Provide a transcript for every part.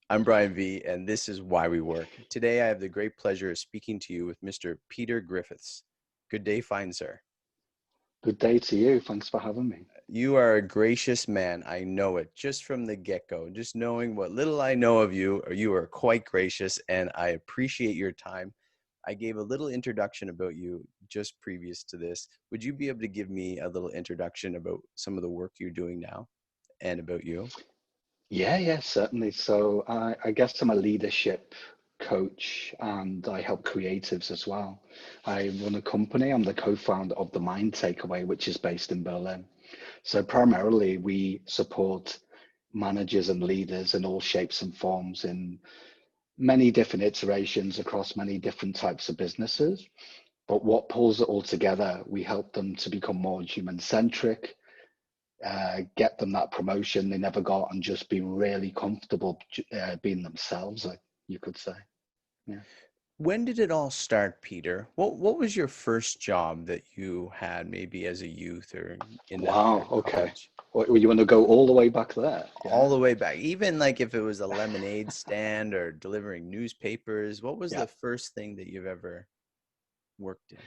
I'm Brian V, and this is Why We Work. Today, I have the great pleasure of speaking to you with Mr. Peter Griffiths. Good day, fine sir. Good day to you. Thanks for having me. You are a gracious man. I know it just from the get-go. Just knowing what little I know of you, you are quite gracious, and I appreciate your time. I gave a little introduction about you just previous to this. Would you be able to give me a little introduction about some of the work you're doing now and about you? Yeah, certainly. So I guess I'm a leadership coach and I help creatives as well. I run a company. I'm the co-founder of the Mind Takeaway, which is based in Berlin. So primarily we support managers and leaders in all shapes and forms in many different iterations across many different types of businesses. But what pulls it all together, we help them to become more human centric, get them that promotion they never got, and just be really comfortable being themselves, you could say. Yeah. When did it all start, Peter? What was your first job that you had, maybe as a youth or in after Wow. Okay. college? What, you want to go all the way back there? All Yeah. the way back, even like if it was a lemonade stand or delivering newspapers, what was Yeah. the first thing that you've ever worked in?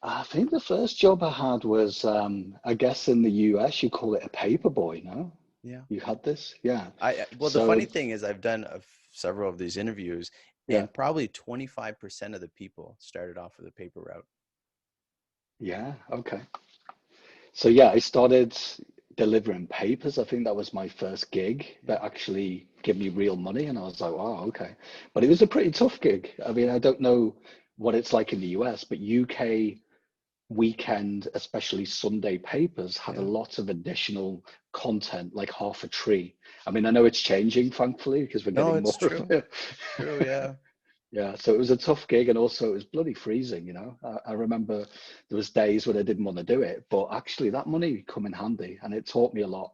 I think the first job I had was, I guess in the US, you call it a paper boy, no? Yeah. You had this? Yeah. Well, the So, funny thing is I've done several of these interviews, yeah. and probably 25% of the people started off with a paper route. Yeah. Okay. So, yeah, I started delivering papers. I think that was my first gig Yeah. that actually gave me real money. And I was like, wow, okay. But it was a pretty tough gig. I mean, I don't know what it's like in the US, but UK weekend, especially Sunday papers, had a Yeah. lot of additional content, like half a tree. I mean, I know it's changing, thankfully, because we're No, getting it's more of true. it. True, yeah. Yeah, so it was a tough gig, and also it was bloody freezing, you know. I remember there was days when I didn't want to do it, but actually that money come in handy, and it taught me a lot.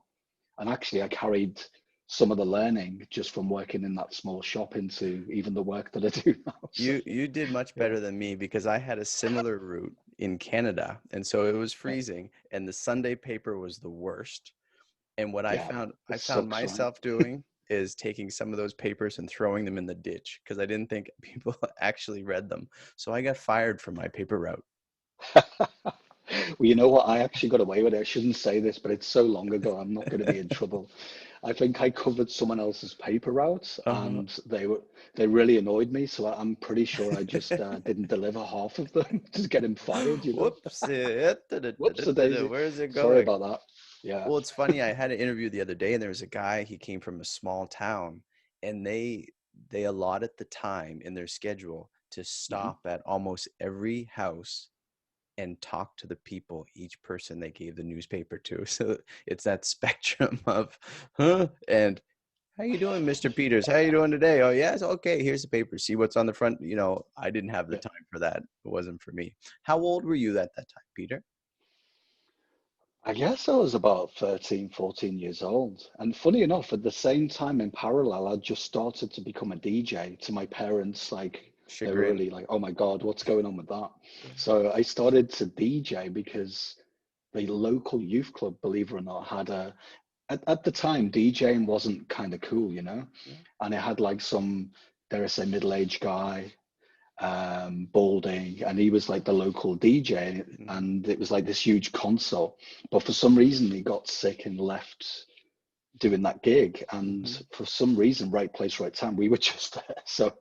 And actually, I carried some of the learning just from working in that small shop into even the work that I do now. So You did much yeah, better than me because I had a similar route in Canada, and so it was yeah, freezing, and the Sunday paper was the worst. And what yeah, I it found sucks, right? myself doing is taking some of those papers and throwing them in the ditch because I didn't think people actually read them. So I got fired from my paper route. Well, you know what? I actually got away with it. I shouldn't say this, but it's so long ago, I'm not going to be in trouble. I think I covered someone else's paper routes, Uh-huh. and they really annoyed me. So I'm pretty sure I just didn't deliver half of them to get him fired. You know, Whoops. whoops a daisy. Where's it Sorry going? about that. Yeah. Well, it's funny. I had an interview the other day, and there was a guy. He came from a small town, and they allotted the time in their schedule to Mhm. stop at almost every house and talk to the people, each person they gave the newspaper to. So it's that spectrum of, huh? And how you doing, Mr. Peters? How you doing today? Oh, yes. Okay, here's the paper. See what's on the front. I didn't have the Yeah. time for that. It wasn't for me. How old were you at that time, Peter? I guess I was about 13, 14 years old. And funny enough, at the same time in parallel, I just started to become a DJ to my parents. Like, they were Chagrin. really like, oh my God, what's going on with that? Yeah. So I started to DJ because the local youth club, believe it or not, had at the time, DJing wasn't kind of cool, you know? Yeah. And it had like some, dare I say, middle-aged guy, balding, and he was like the local DJ, Mhm. and it was like this huge console. But for some reason, he got sick and left doing that gig. And Mhm. for some reason, right place, right time, we were just there. So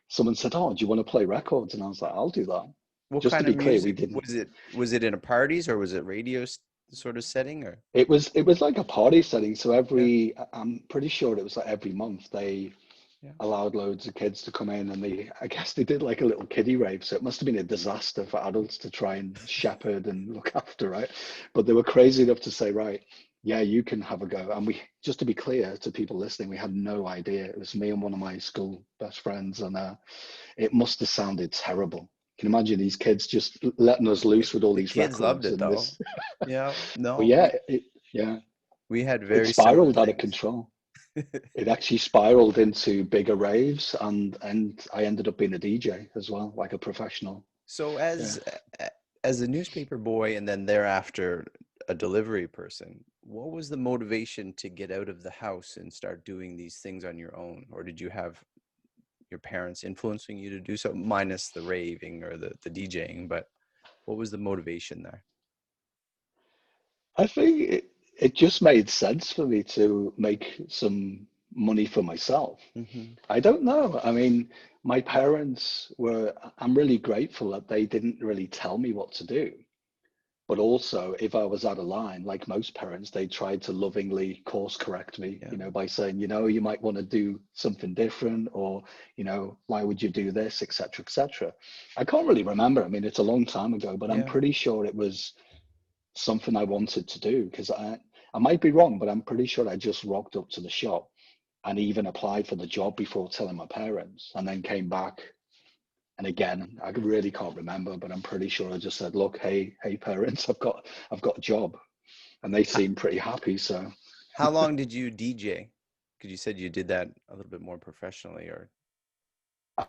someone said, "Oh, do you want to play records?" And I was like, "I'll do that." What Just to kind of be clear, we music didn't. was it? Was it in a parties or was it radio sort of setting or? It was like a party setting. So Yeah. I'm pretty sure it was like every month they Yeah. allowed loads of kids to come in, and I guess they did like a little kiddie rave. So it must have been a disaster for adults to try and shepherd and look after, right? But they were crazy enough to say, right, yeah, you can have a go. And we, just to be clear to people listening, we had no idea. It was me and one of my school best friends, and it must have sounded terrible. Can you imagine these kids just letting us loose with all The these kids loved records it and though. this? Yeah. But No, yeah, yeah, we had it very similar spiraled out of things. control. It actually spiraled into bigger raves, and I ended up being a DJ as well, like a professional. So Yeah. as a newspaper boy and then thereafter a delivery person. What was the motivation to get out of the house and start doing these things on your own? Or did you have your parents influencing you to do so, minus the raving or the DJing? But what was the motivation there? I think it just made sense for me to make some money for myself. Hmm. I don't know. I mean, my parents were, I'm really grateful that they didn't really tell me what to do. But also, if I was out of line, like most parents, they tried to lovingly course correct me, Yeah. by saying, you might want to do something different, or, why would you do this, etc., etc. I can't really remember. I mean, it's a long time ago, but I'm Yeah. pretty sure it was something I wanted to do because I might be wrong, but I'm pretty sure I just rocked up to the shop and even applied for the job before telling my parents, and then came back. And again, I really can't remember, but I'm pretty sure I just said, "Look, hey, parents, I've got a job," and they How, seemed pretty happy. So, how long did you DJ? Because you said you did that a little bit more professionally, or.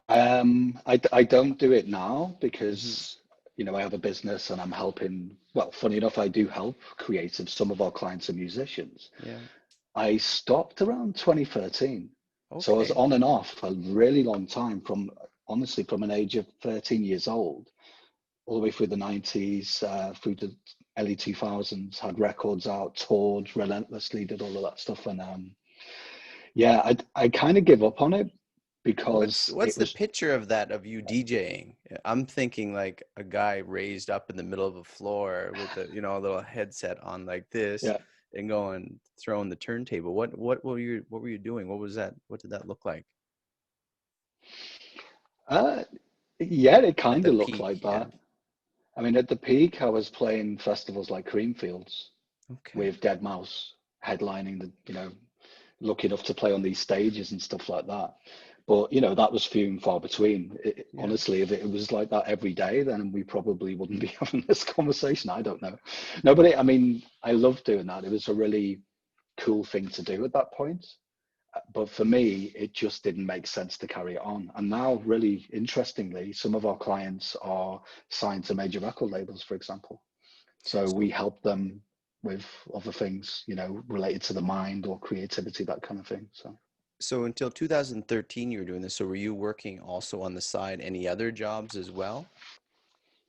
I don't do it now Mhm. because I have a business and I'm helping. Well, funny enough, I do help creatives. Some of our clients are musicians. Yeah. I stopped around 2013. So I was Okay. on and off a really long time from honestly from an age of 13 years old all the way through the 90s, through the early 2000s, had records out, toured relentlessly, did all of that stuff. And yeah, I kind of give up on it What's because what's it the was, picture of that of you DJing? I'm thinking like a guy raised up in the middle of a floor with a little headset on like this yeah. and going throwing the turntable. What were you doing? What was that? What did that look like Uh, yeah, it at kind the of looked peak? like Yeah. that. I mean, at the peak, I was playing festivals like Creamfields Okay. with Dead Mouse headlining lucky enough to play on these stages and stuff like that. But that was few and far between. Yeah. Honestly, if it was like that every day, then we probably wouldn't be having this conversation. I don't know. No, but I mean, I love doing that. It was a really cool thing to do at that point. But for me, it just didn't make sense to carry it on. And now, really interestingly, some of our clients are signed to major record labels, for example. So we So help them with other things, related to the mind or creativity, that kind of thing. So so until 2013 you were doing this. So were you working also on the side any other jobs as well?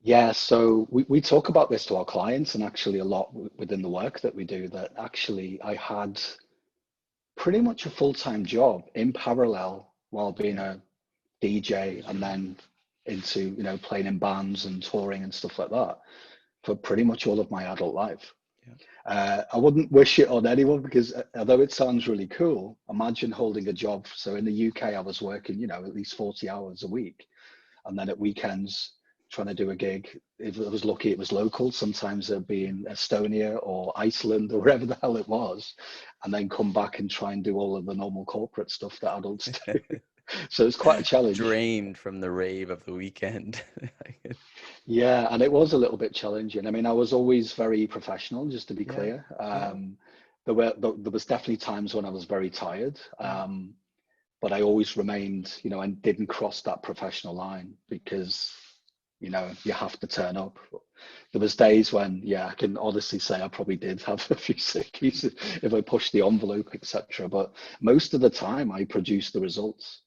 yeah, so we talk about this to our clients and actually a lot within the work that we do, that actually I had pretty much a full-time job in parallel while being Okay. a DJ and then into, playing in bands and touring and stuff like that for pretty much all of my adult life. Yeah. I wouldn't wish it on anyone because although it sounds really cool, imagine holding a job. So in the UK, I was working, at least 40 hours a week. And then at weekends, trying to do a gig. If I was lucky, it was local. Sometimes it'd be in Estonia or Iceland or wherever the hell it was. And then come back and try and do all of the normal corporate stuff that adults do. So it's quite a challenge. Drained from the rave of the weekend. Yeah, and it was a little bit challenging. I mean, I was always very professional, just to be Yeah. clear. Yeah. There was definitely times when I was very tired, Yeah. but I always remained, and didn't cross that professional line because, you have to turn up. There was days when, yeah, I can honestly say I probably did have a few sickies if I pushed the envelope, etc. But most of the time, I produced the results.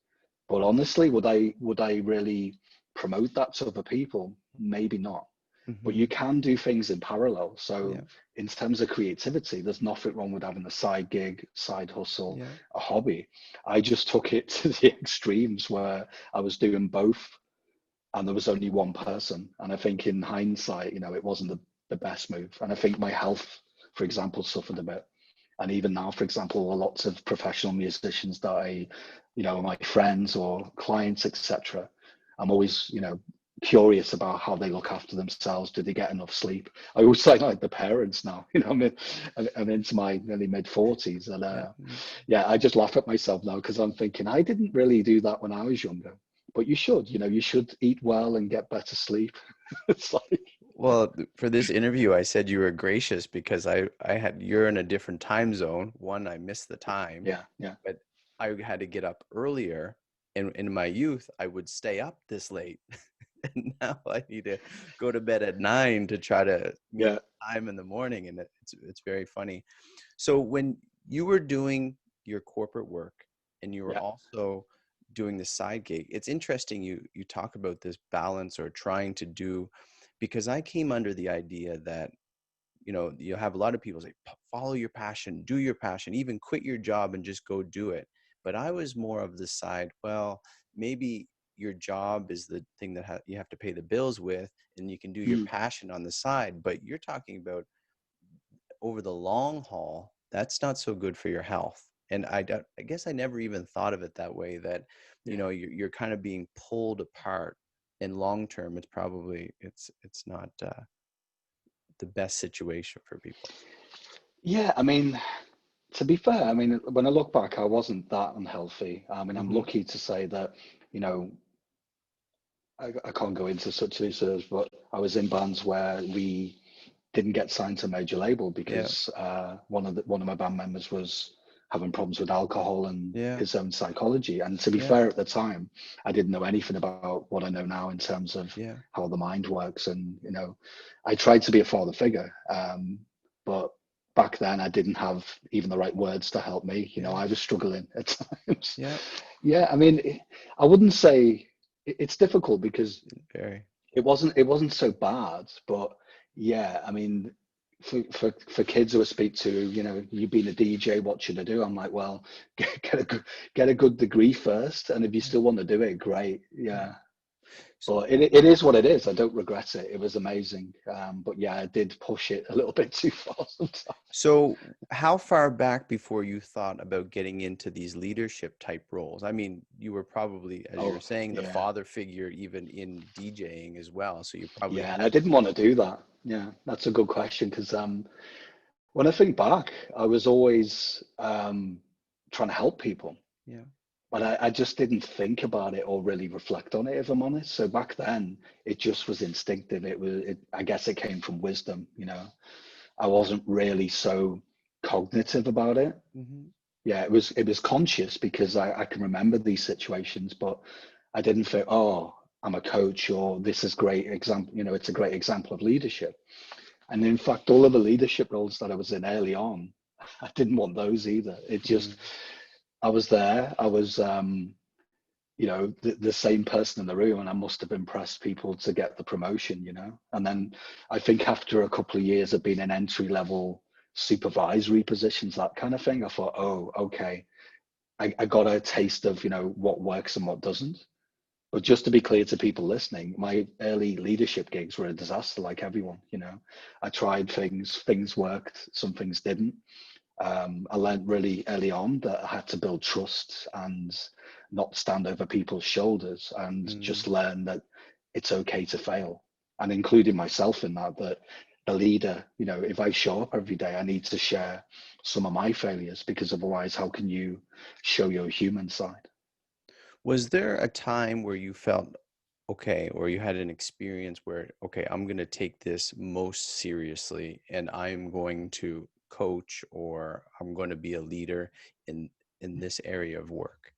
But honestly, would I really promote that to other people? Maybe not. But Hmm. you can do things in parallel. So Yeah. in terms of creativity, there's nothing wrong with having a side gig, side hustle, Yeah. a hobby. I just took it to the extremes where I was doing both and there was only one person. And I think in hindsight, it wasn't the best move. And I think my health, for example, suffered a bit. And even now, for example, lots of professional musicians that my friends or clients, etc. I'm always, curious about how they look after themselves. Do they get enough sleep? I always say like the parents now, I'm into my nearly mid 40s, and Yeah. yeah, I just laugh at myself now because I'm thinking I didn't really do that when I was younger. But you should eat well and get better sleep. It's like, Well, for this interview, I said you were gracious because you're in a different time zone. One, I missed the time, yeah, yeah, but I had to get up earlier. And in my youth, I would stay up this late now I need to go to bed at 9 to try to meet Yeah, time in the morning. And it's very funny. So when you were doing your corporate work and you were yeah. also doing the side gig, it's interesting you talk about this balance or trying to do, because I came under the idea that, you have a lot of people say, follow your passion, do your passion, even quit your job and just go do it. But I was more of the side, well, maybe your job is the thing that you have to pay the bills with, and you can do your Mm, passion on the side. But you're talking about over the long haul, that's not so good for your health. And I guess I never even thought of it that way, that, yeah. you're kind of being pulled apart. In long term, it's not the best situation for people. Yeah, I mean, to be fair, I mean, when I look back, I wasn't that unhealthy. I mean, I'm Hmm. lucky to say that, you know, I can't go into such details, but I was in bands where we didn't get signed to a major label Yeah. because one of my band members was having problems with alcohol and Yeah. his own psychology. And to be Yeah. fair, at the time, I didn't know anything about what I know now in terms of Yeah. how the mind works. And I tried to be a father figure, but back then I didn't have even the right words to help me. Yeah. I was struggling at times. Yeah. Yeah, I mean, I wouldn't say it's difficult because Very. it wasn't so bad, but yeah, I mean, for kids who I speak to, you being a DJ, what should I do? I'm like, well, get a good degree first, and if you Yeah. still want to do it, great, Yeah. yeah. So, But it is what it is. I don't regret it. It was amazing, but yeah, I did push it a little bit too far sometimes. so how far back before you thought about getting into these leadership type roles? I mean, you were probably, as you were Oh, saying, the yeah, father figure even in DJing as well. So you probably yeah, and had I didn't want to do that. Yeah, that's a good question because when I think back, I was always trying to help people. yeah. But I just didn't think about it or really reflect on it, if I'm honest. So back then, it just was instinctive. I guess it came from wisdom. I wasn't really so cognitive about it. Hmm. Yeah, it was conscious because I can remember these situations, but I didn't think, oh, I'm a coach or this is great example. It's a great example of leadership. And in fact, all of the leadership roles that I was in early on, I didn't want those either. It just, Mm. I was there. I was, the same person in the room, and I must have impressed people to get the promotion. And then I think after a couple of years of being in entry level supervisory positions, that kind of thing, I thought, oh, okay, I got a taste of, what works and what doesn't. But just to be clear to people listening, my early leadership gigs were a disaster, like everyone. I tried things worked, some things didn't. I learned really early on that I had to build trust and not stand over people's shoulders and Mm. just learn that it's okay to fail, and including myself in that the leader, if I show up every day, I need to share some of my failures, because otherwise, how can you show your human side? Was there a time where you felt okay, or you had an experience where, okay, I'm going to take this most seriously and I'm going to coach, or I'm going to be a leader in this area of work?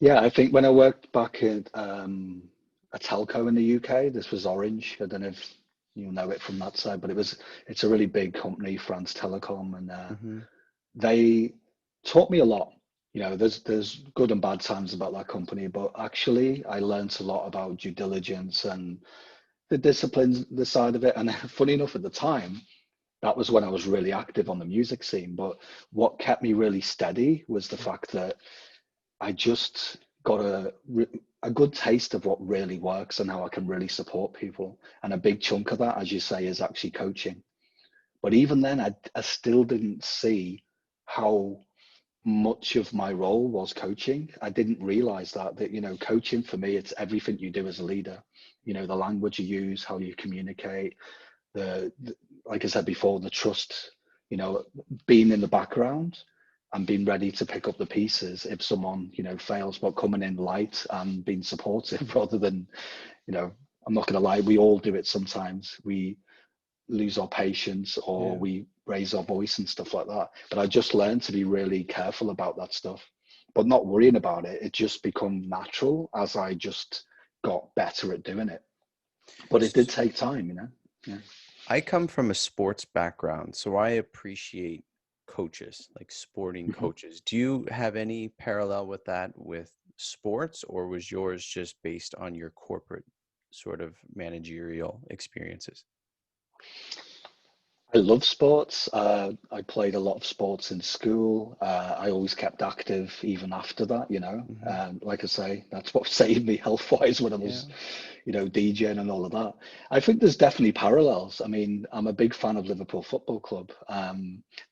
Yeah, I think when I worked back at a telco in the UK, this was Orange. I don't know if you'll know it from that side, but it's a really big company, France Telecom, and Hmm. they taught me a lot. There's good and bad times about that company, but actually I learned a lot about due diligence and the disciplines, the side of it. And funny enough, at the time, that was when I was really active on the music scene. But what kept me really steady was the fact that I just got a good taste of what really works and how I can really support people. And a big chunk of that, as you say, is actually coaching. But even then, I still didn't see how much of my role was coaching. I didn't realize that coaching for me, it's everything you do as a leader. The language you use, how you communicate, the like I said before, the trust, you know, being in the background and being ready to pick up the pieces if someone, fails, but coming in light and being supportive rather than, you know, I'm not going to lie, we all do it sometimes. We lose our patience or Yeah. we raise our voice and stuff like that. But I just learned to be really careful about that stuff, but not worrying about it. It just become natural as I just got better at doing it. But it did take time, you know. Yeah. I come from a sports background, so I appreciate coaches, like sporting Mhm. coaches. Do you have any parallel with that with sports, or was yours just based on your corporate sort of managerial experiences? I love sports. I played a lot of sports in school. I always kept active even after that, you know. Hmm. Like I say, that's what saved me health-wise when I Yeah. was, you know, DJing and all of that. I think there's definitely parallels. I mean, I'm a big fan of Liverpool Football Club.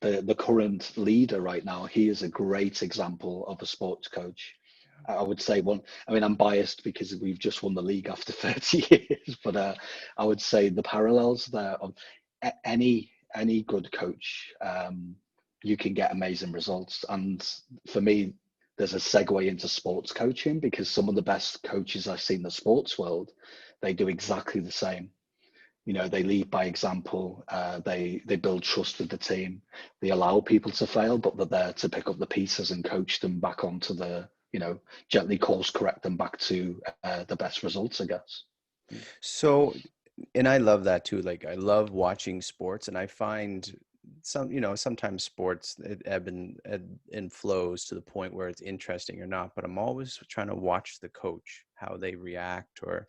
The current leader right now, he is a great example of a sports coach. I would say one. I mean, I'm biased because we've just won the league after 30 years, but I would say the parallels there of any good coach, you can get amazing results. And for me, there's a segue into sports coaching because some of the best coaches I've seen in the sports world, they do exactly the same. You know, they lead by example. They build trust with the team. They allow people to fail, but they're there to pick up the pieces and coach them back onto the, you know, gently course correct them back to the best results, I guess. So, and I love that too. Like I love watching sports, and I find some, sometimes sports it ebb and flows to the point where it's interesting or not. But I'm always trying to watch the coach, how they react, or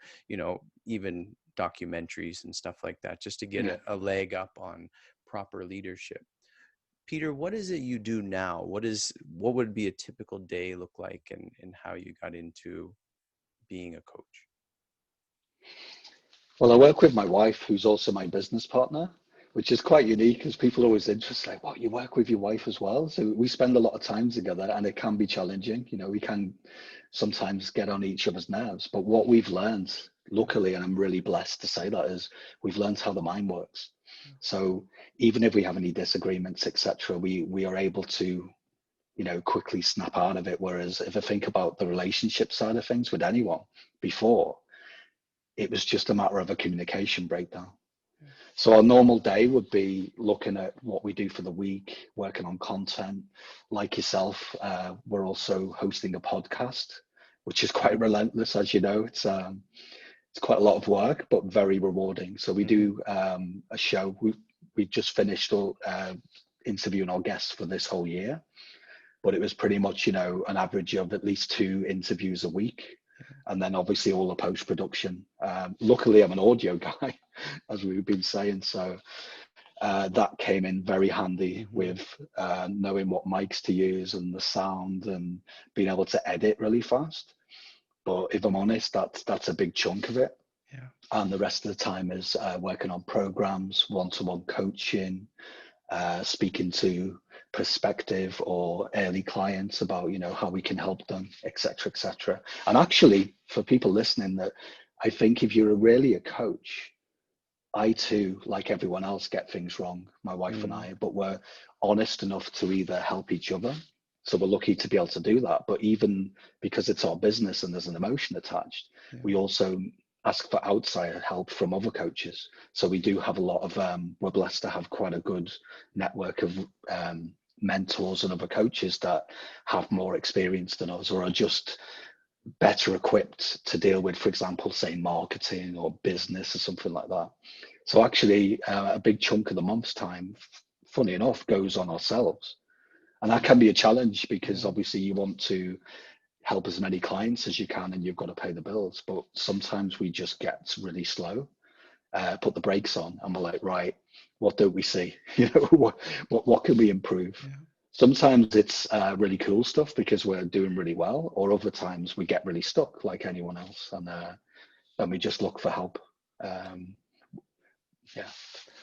even documentaries and stuff like that, just to get Yeah. a leg up on proper leadership. Peter, what is it you do now? What would be a typical day look like, and how you got into being a coach? Well, I work with my wife, who's also my business partner, which is quite unique because people are always interested, like, what, you work with your wife as well? So we spend a lot of time together and it can be challenging. You know, we can sometimes get on each other's nerves. But what we've learned, luckily, and I'm really blessed to say that, is we've learned how the mind works. So even if we have any disagreements, etc., we are able to, you know, quickly snap out of it. Whereas if I think about the relationship side of things with anyone before, it was just a matter of a communication breakdown. So our normal day would be looking at what we do for the week, working on content. Like yourself, we're also hosting a podcast, which is quite relentless, as you know. It's quite a lot of work, but very rewarding. So we Hmm. do a show. We just finished interviewing our guests for this whole year, but it was pretty much, you know, an average of at least 2 interviews a week. And then obviously all the post production. Luckily, I'm an audio guy, as we've been saying. So that came in very handy Hmm. with knowing what mics to use and the sound and being able to edit really fast. But if I'm honest, that's a big chunk of it. Yeah. And the rest of the time is working on programs, one-to-one coaching, speaking to prospective or early clients about, you know, how we can help them, etc., etc. And actually, for people listening, that I think if you're really a coach, I too, like everyone else, get things wrong, my wife and Mm. I, but we're honest enough to either help each other. So we're lucky to be able to do that. But even because it's our business and there's an emotion attached, Yeah. we also ask for outside help from other coaches. So we do have a lot of, we're blessed to have quite a good network of mentors and other coaches that have more experience than us or are just better equipped to deal with, for example, say marketing or business or something like that. So actually, a big chunk of the month's time, funny enough, goes on ourselves. And that can be a challenge because Yeah. obviously you want to help as many clients as you can and you've got to pay the bills. But sometimes we just get really slow, put the brakes on, and we're like, right, what don't we see? You know, what can we improve? Yeah. Sometimes it's really cool stuff because we're doing really well, or other times we get really stuck like anyone else, and we just look for help. Um, yeah.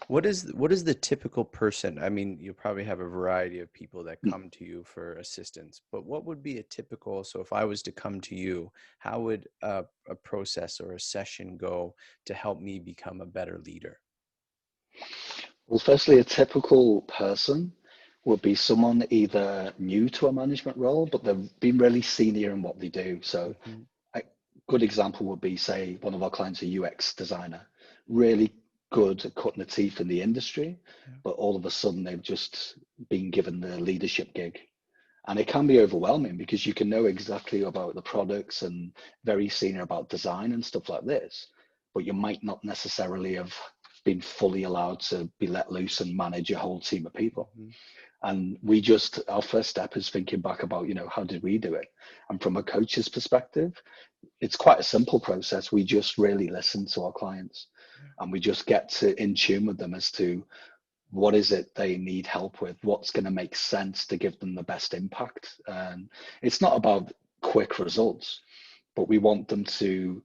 What is the typical person? I mean, you probably have a variety of people that Mm. come to you for assistance, but what would be a typical, so if I was to come to you, how would a process or a session go to help me become a better leader? Well, firstly, a typical person would be someone either new to a management role, but they've been really senior in what they do. So Hmm. a good example would be, say, one of our clients, a UX designer, really good at cutting the teeth in the industry, Yeah. but all of a sudden they've just been given the leadership gig. And it can be overwhelming because you can know exactly about the products and very senior about design and stuff like this, but you might not necessarily have been fully allowed to be let loose and manage a whole team of people. Mm-hmm. And our first step is thinking back about, how did we do it? And from a coach's perspective, it's quite a simple process. We just really listen to our clients, and we just get to in tune with them as to what is it they need help with, what's going to make sense to give them the best impact. And it's not about quick results, but we want them to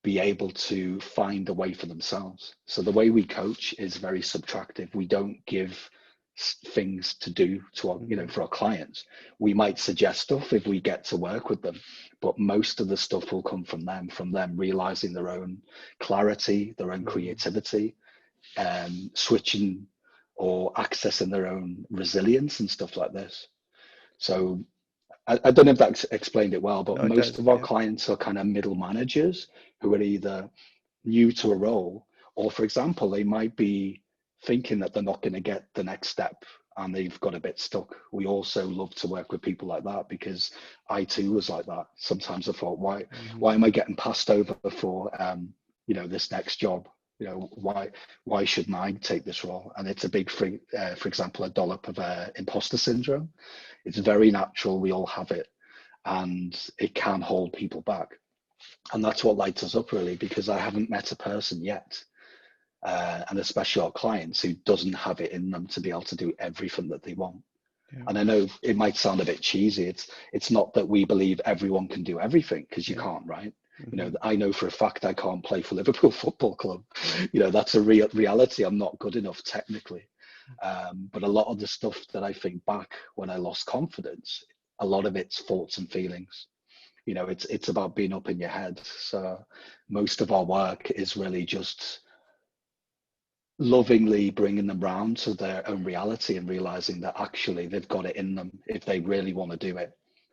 be able to find a way for themselves. So the way we coach is very subtractive. We don't give things to do to our, for our clients. We might suggest stuff if we get to work with them, but most of the stuff will come from them realizing their own clarity, their own creativity, switching or accessing their own resilience and stuff like this. So I don't know if that explained it well, but No, it most does. of our Yeah. clients are kind of middle managers who are either new to a role, or for example, they might be thinking that they're not going to get the next step and they've got a bit stuck. We also love to work with people like that, because I too was like that. Sometimes I thought, why am I getting passed over for this next job? Why shouldn't I take this role? And it's a big, for example, a dollop of imposter syndrome. It's very natural. We all have it, and it can hold people back. And that's what lights us up, really, because I haven't met a person yet, and especially our clients, who doesn't have it in them to be able to do everything that they want. Yeah. And I know it might sound a bit cheesy. It's not that we believe everyone can do everything, because you can't, right? I know for a fact I can't play for Liverpool Football Club. That's a reality. I'm not good enough technically. But a lot of the stuff that I think back when I lost confidence, a lot of it's thoughts and feelings. It's about being up in your head. So most of our work is really just lovingly bringing them round to their own reality and realizing that actually they've got it in them if they really want to do it.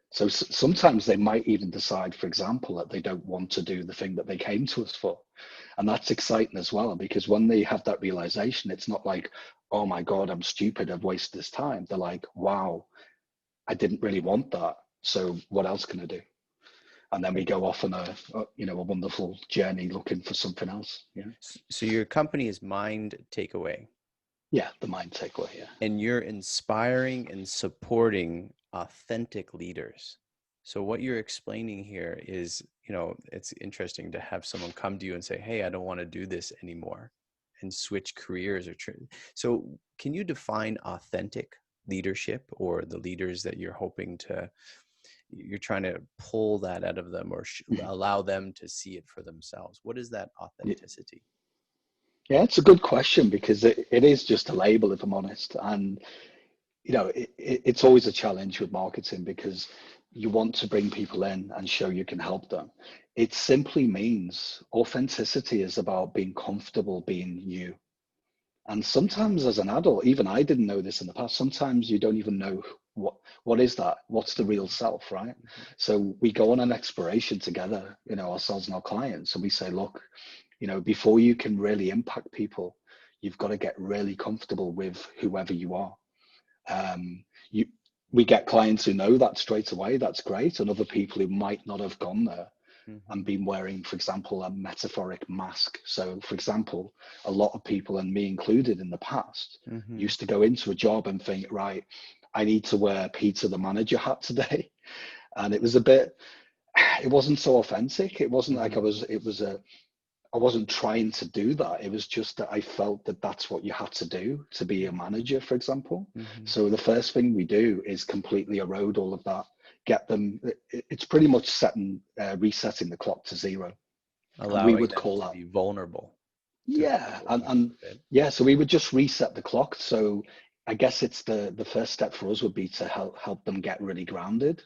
So sometimes they might even decide, for example, that they don't want to do the thing that they came to us for. And that's exciting as well, because when they have that realization, it's not like, oh my God, I'm stupid, I've wasted this time. They're like, wow, I didn't really want that. So what else can I do? And then we go off on a wonderful journey looking for something else. Yeah. So your company is Mind Takeaway. Yeah, the Mind Takeaway. Yeah. And you're inspiring and supporting authentic leaders. So what you're explaining here is, it's interesting to have someone come to you and say, hey, I don't want to do this anymore, and switch careers. So can you define authentic leadership, or the leaders that you're trying to pull that out of them, or allow them to see it for themselves? What is that authenticity? Yeah, it's a good question, because it is just a label, if I'm honest. And, it's always a challenge with marketing, because you want to bring people in and show you can help them. It simply means authenticity is about being comfortable being you. And sometimes as an adult, even I didn't know this in the past, sometimes you don't even know what is that? What's the real self, right? So we go on an exploration together, ourselves and our clients, and we say, look, before you can really impact people, you've got to get really comfortable with whoever you are. We get clients who know that straight away, that's great, and other people who might not have gone there and been wearing, for example, a metaphoric mask. So, for example, a lot of people, and me included in the past, used to go into a job and think, right, I need to wear Peter the manager hat today. And it wasn't so authentic. It wasn't like I wasn't trying to do that. It was just that I felt that that's what you had to do to be a manager, for example. So the first thing we do is completely erode all of that. Get them. It's pretty much resetting the clock to zero. Allowing and we would them call to that be vulnerable. Yeah, so we would just reset the clock. So I guess it's the first step for us would be to help them get really grounded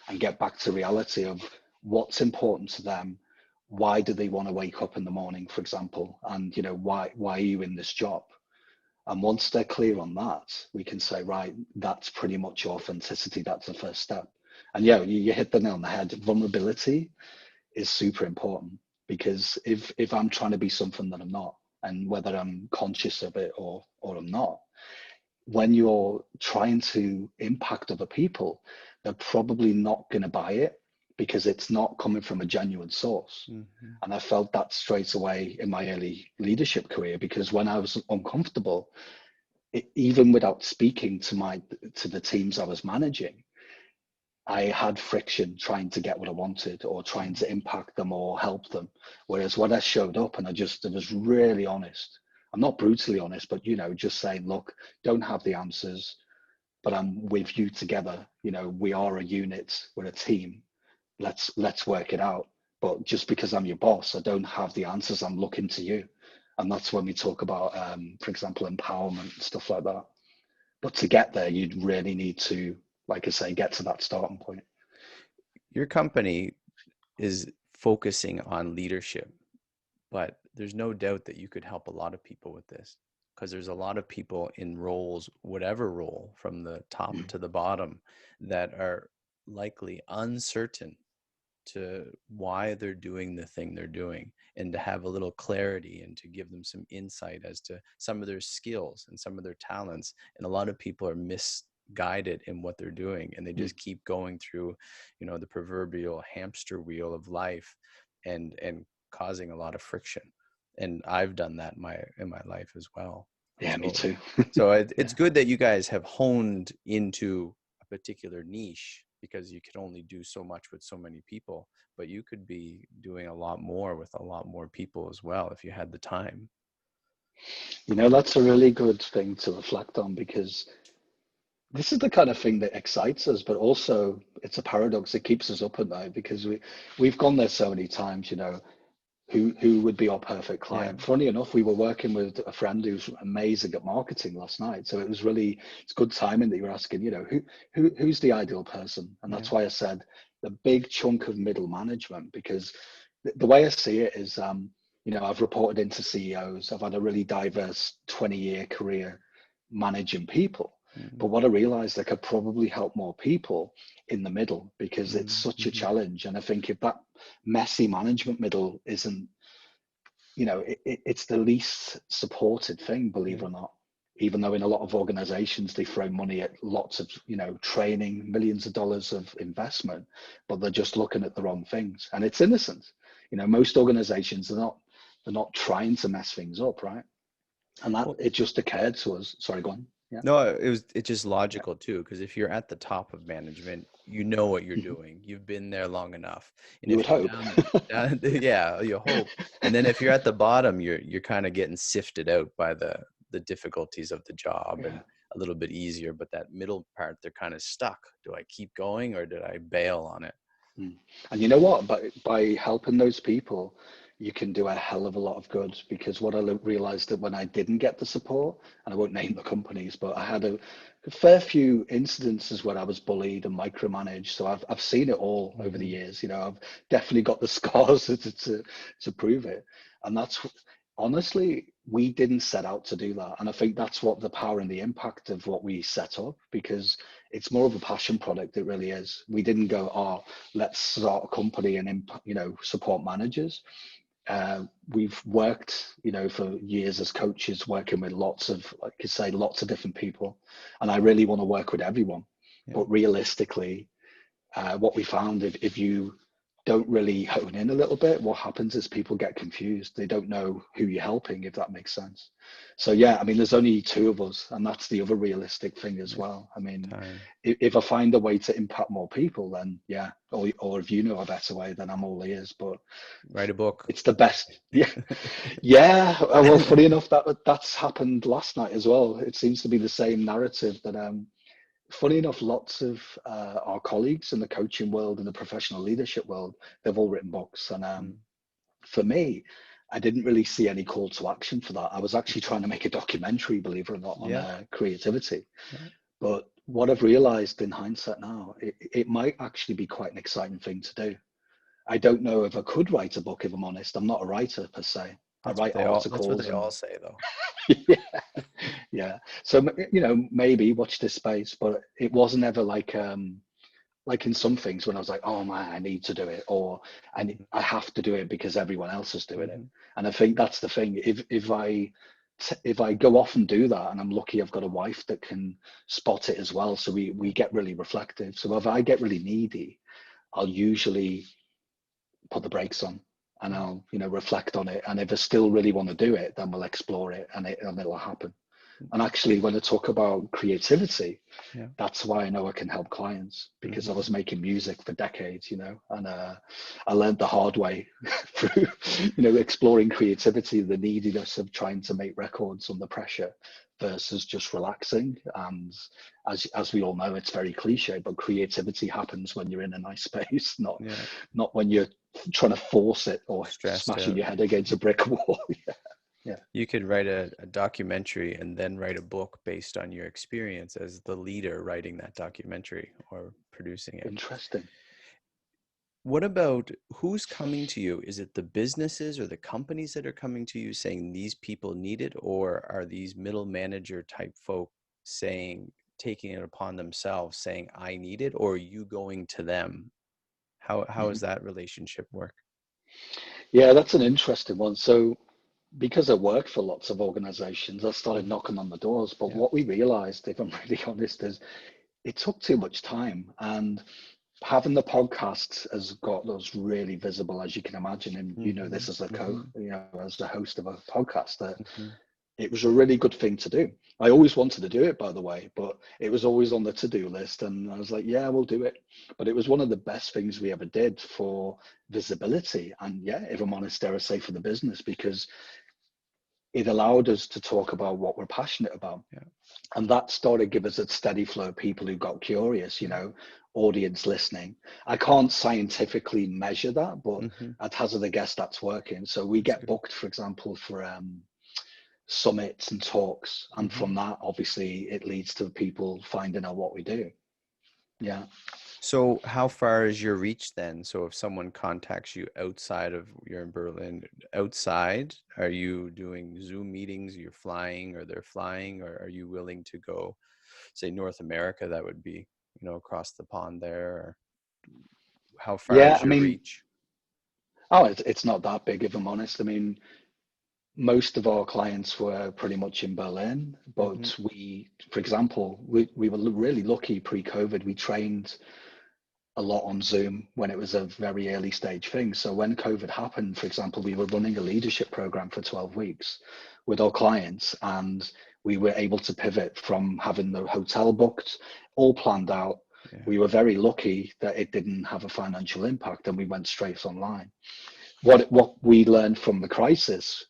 and get back to reality of what's important to them. Why do they want to wake up in the morning, for example? And why are you in this job? And once they're clear on that, we can say, right, that's pretty much authenticity. That's the first step. And yeah, you hit the nail on the head. Vulnerability is super important, because if I'm trying to be something that I'm not, and whether I'm conscious of it or I'm not, when you're trying to impact other people, they're probably not going to buy it because it's not coming from a genuine source. Mm-hmm. And I felt that straight away in my early leadership career, because when I was uncomfortable, even without speaking to the teams I was managing, I had friction trying to get what I wanted or trying to impact them or help them. Whereas when I showed up and I was really honest, I'm not brutally honest, but, just saying, look, don't have the answers, but I'm with you together. We are a unit, we're a team. Let's work it out. But just because I'm your boss, I don't have the answers. I'm looking to you. And that's when we talk about, for example, empowerment and stuff like that. But to get there, you'd really need to, like I say, get to that starting point. Your company is focusing on leadership, but there's no doubt that you could help a lot of people with this, because there's a lot of people in roles, whatever role, from the top to the bottom, that are likely uncertain to why they're doing the thing they're doing, and to have a little clarity and to give them some insight as to some of their skills and some of their talents. And a lot of people are misguided in what they're doing, and they just keep going through, the proverbial hamster wheel of life, and causing a lot of friction. And I've done that in my life as well. Yeah, me too. So Yeah. it's good that you guys have honed into a particular niche, because you can only do so much with so many people, but you could be doing a lot more with a lot more people as well if you had the time. That's a really good thing to reflect on, because this is the kind of thing that excites us, but also it's a paradox. It keeps us up at night because we've gone there so many times, who would be our perfect Yeah. client. Funny enough, we were working with a friend who's amazing at marketing last night. So it's good timing that you're asking, who's the ideal person? And that's why I said the big chunk of middle management, because the way I see it is, I've reported into CEOs. I've had a really diverse 20-year career managing people. Mm-hmm. But what I realized, I could probably help more people in the middle, because it's such a challenge. And I think if that messy management middle isn't, it's the least supported thing, believe it or not. Even though in a lot of organizations, they throw money at lots of, training, millions of dollars of investment, but they're just looking at the wrong things. And it's innocent. Most organizations they're not trying to mess things up, right? And that it just occurred to us. Sorry, go on. Yeah. No, it's just logical too, because if you're at the top of management, you know what you're doing. You've been there long enough. And You if would you're hope. down, yeah, you hope. And then if you're at the bottom, you're kind of getting sifted out by the difficulties of the job, and a little bit easier. But that middle part, they're kind of stuck. Do I keep going, or did I bail on it? And you know what? By helping those people, you can do a hell of a lot of good. Because what I realized, that when I didn't get the support, and I won't name the companies, but I had a fair few incidences where I was bullied and micromanaged. So I've seen it all over the years. I've definitely got the scars to prove it. And that's honestly, we didn't set out to do that. And I think that's what the power and the impact of what we set up, because it's more of a passion product. It really is. We didn't go, let's start a company and support managers. We've worked, for years as coaches, working with lots of, like you say, lots of different people, and I really want to work with everyone. But realistically, what we found, if you don't really hone in a little bit, what happens is people get confused. They don't know who you're helping, if that makes sense. So yeah, I mean, there's only two of us, and that's the other realistic thing as well. I mean, if I find a way to impact more people, then yeah, or if you know a better way, then I'm all ears. But Write a book. it's the best. Yeah, yeah. Well, funny enough, that's happened last night as well. It seems to be the same narrative that funny enough, lots of our colleagues in the coaching world and the professional leadership world, they've all written books. And for me, I didn't really see any call to action for that. I was actually trying to make a documentary, believe it or not, on creativity. But what I've realized in hindsight now, it might actually be quite an exciting thing to do. I don't know if I could write a book, if I'm honest. I'm not a writer per se. I write articles. That's what they all say, though. Yeah. So, maybe watch this space, but it wasn't ever like in some things when I was like, oh man, I need to do it, or I have to do it because everyone else is doing it. And I think that's the thing. If I if I go off and do that, and I'm lucky I've got a wife that can spot it as well, so we get really reflective. So if I get really needy, I'll usually put the brakes on, and I'll, reflect on it. And if I still really want to do it, then we'll explore it, and it'll happen. And actually, when I talk about creativity, Yeah. that's why I know I can help clients, because I was making music for decades, and I learned the hard way through, exploring creativity, the neediness of trying to make records under pressure versus just relaxing. And as we all know, it's very cliche, but creativity happens when you're in a nice space, not when you're trying to force it or Stressed smashing out. your head against a brick wall. Yeah. You could write a documentary and then write a book based on your experience as the leader writing that documentary or producing it. Interesting. What about who's coming to you? Is it the businesses or the companies that are coming to you saying these people need it, or are these middle manager type folk taking it upon themselves, saying I need it, or are you going to them? How does that relationship work? Yeah, that's an interesting one. So because I worked for lots of organizations, I started knocking on the doors. But Yeah. what we realized, if I'm really honest, is it took too much time. And having the podcasts has got us really visible, as you can imagine. And this as as a host of a podcast, that it was a really good thing to do. I always wanted to do it, by the way, but it was always on the to-do list. And I was like, yeah, we'll do it. But it was one of the best things we ever did for visibility. And yeah, if I'm honest, dare I say, for the business, because it allowed us to talk about what we're passionate about. Yeah. And that started to give us a steady flow of people who got curious, audience listening. I can't scientifically measure that, but at hazard a guess, that's working. So we get booked, for example, for summits and talks. And from that, obviously, it leads to people finding out what we do. Yeah. So how far is your reach then? So if someone contacts you outside of, you're in Berlin, outside, are you doing Zoom meetings, you're flying, or they're flying, or are you willing to go, say, North America? That would be, across the pond there. Or how far Yeah, is your reach? it's not that big, if I'm honest. I mean, most of our clients were pretty much in Berlin, but for example, we were really lucky pre-COVID. We trained a lot on Zoom when it was a very early stage thing. So when COVID happened, for example, we were running a leadership program for 12 weeks with our clients, and we were able to pivot from having the hotel booked, all planned out. Yeah. We were very lucky that it didn't have a financial impact, and we went straight online. What we learned from the crisis,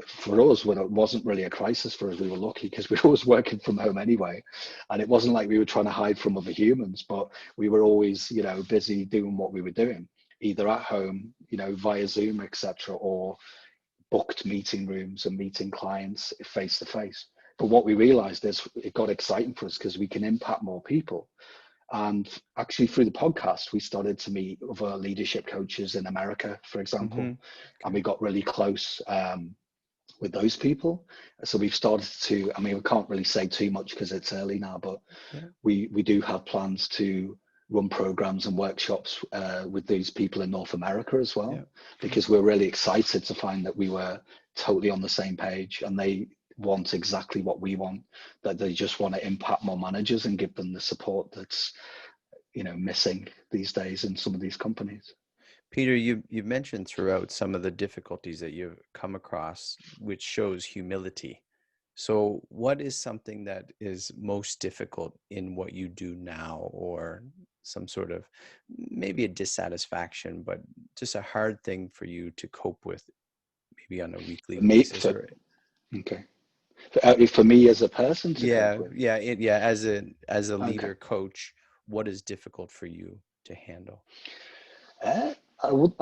for us, when it wasn't really a crisis for us, we were lucky because we were always working from home anyway, and it wasn't like we were trying to hide from other humans, but we were always, busy doing what we were doing, either at home, via Zoom, etc., or booked meeting rooms and meeting clients face to face. But what we realized is it got exciting for us because we can impact more people. And actually, through the podcast, we started to meet other leadership coaches in America, for example, and we got really close with those people. So we've started to, we can't really say too much because it's early now, but we do have plans to run programs and workshops with these people in North America as well, because we're really excited to find that we were totally on the same page, and they want exactly what we want, that they just want to impact more managers and give them the support that's missing these days in some of these companies. Peter, you've mentioned throughout some of the difficulties that you've come across, which shows humility. So what is something that is most difficult in what you do now, or some sort of maybe a dissatisfaction, but just a hard thing for you to cope with, maybe on a weekly basis? Okay. For me as a person to cope with? As a leader coach, what is difficult for you to handle? I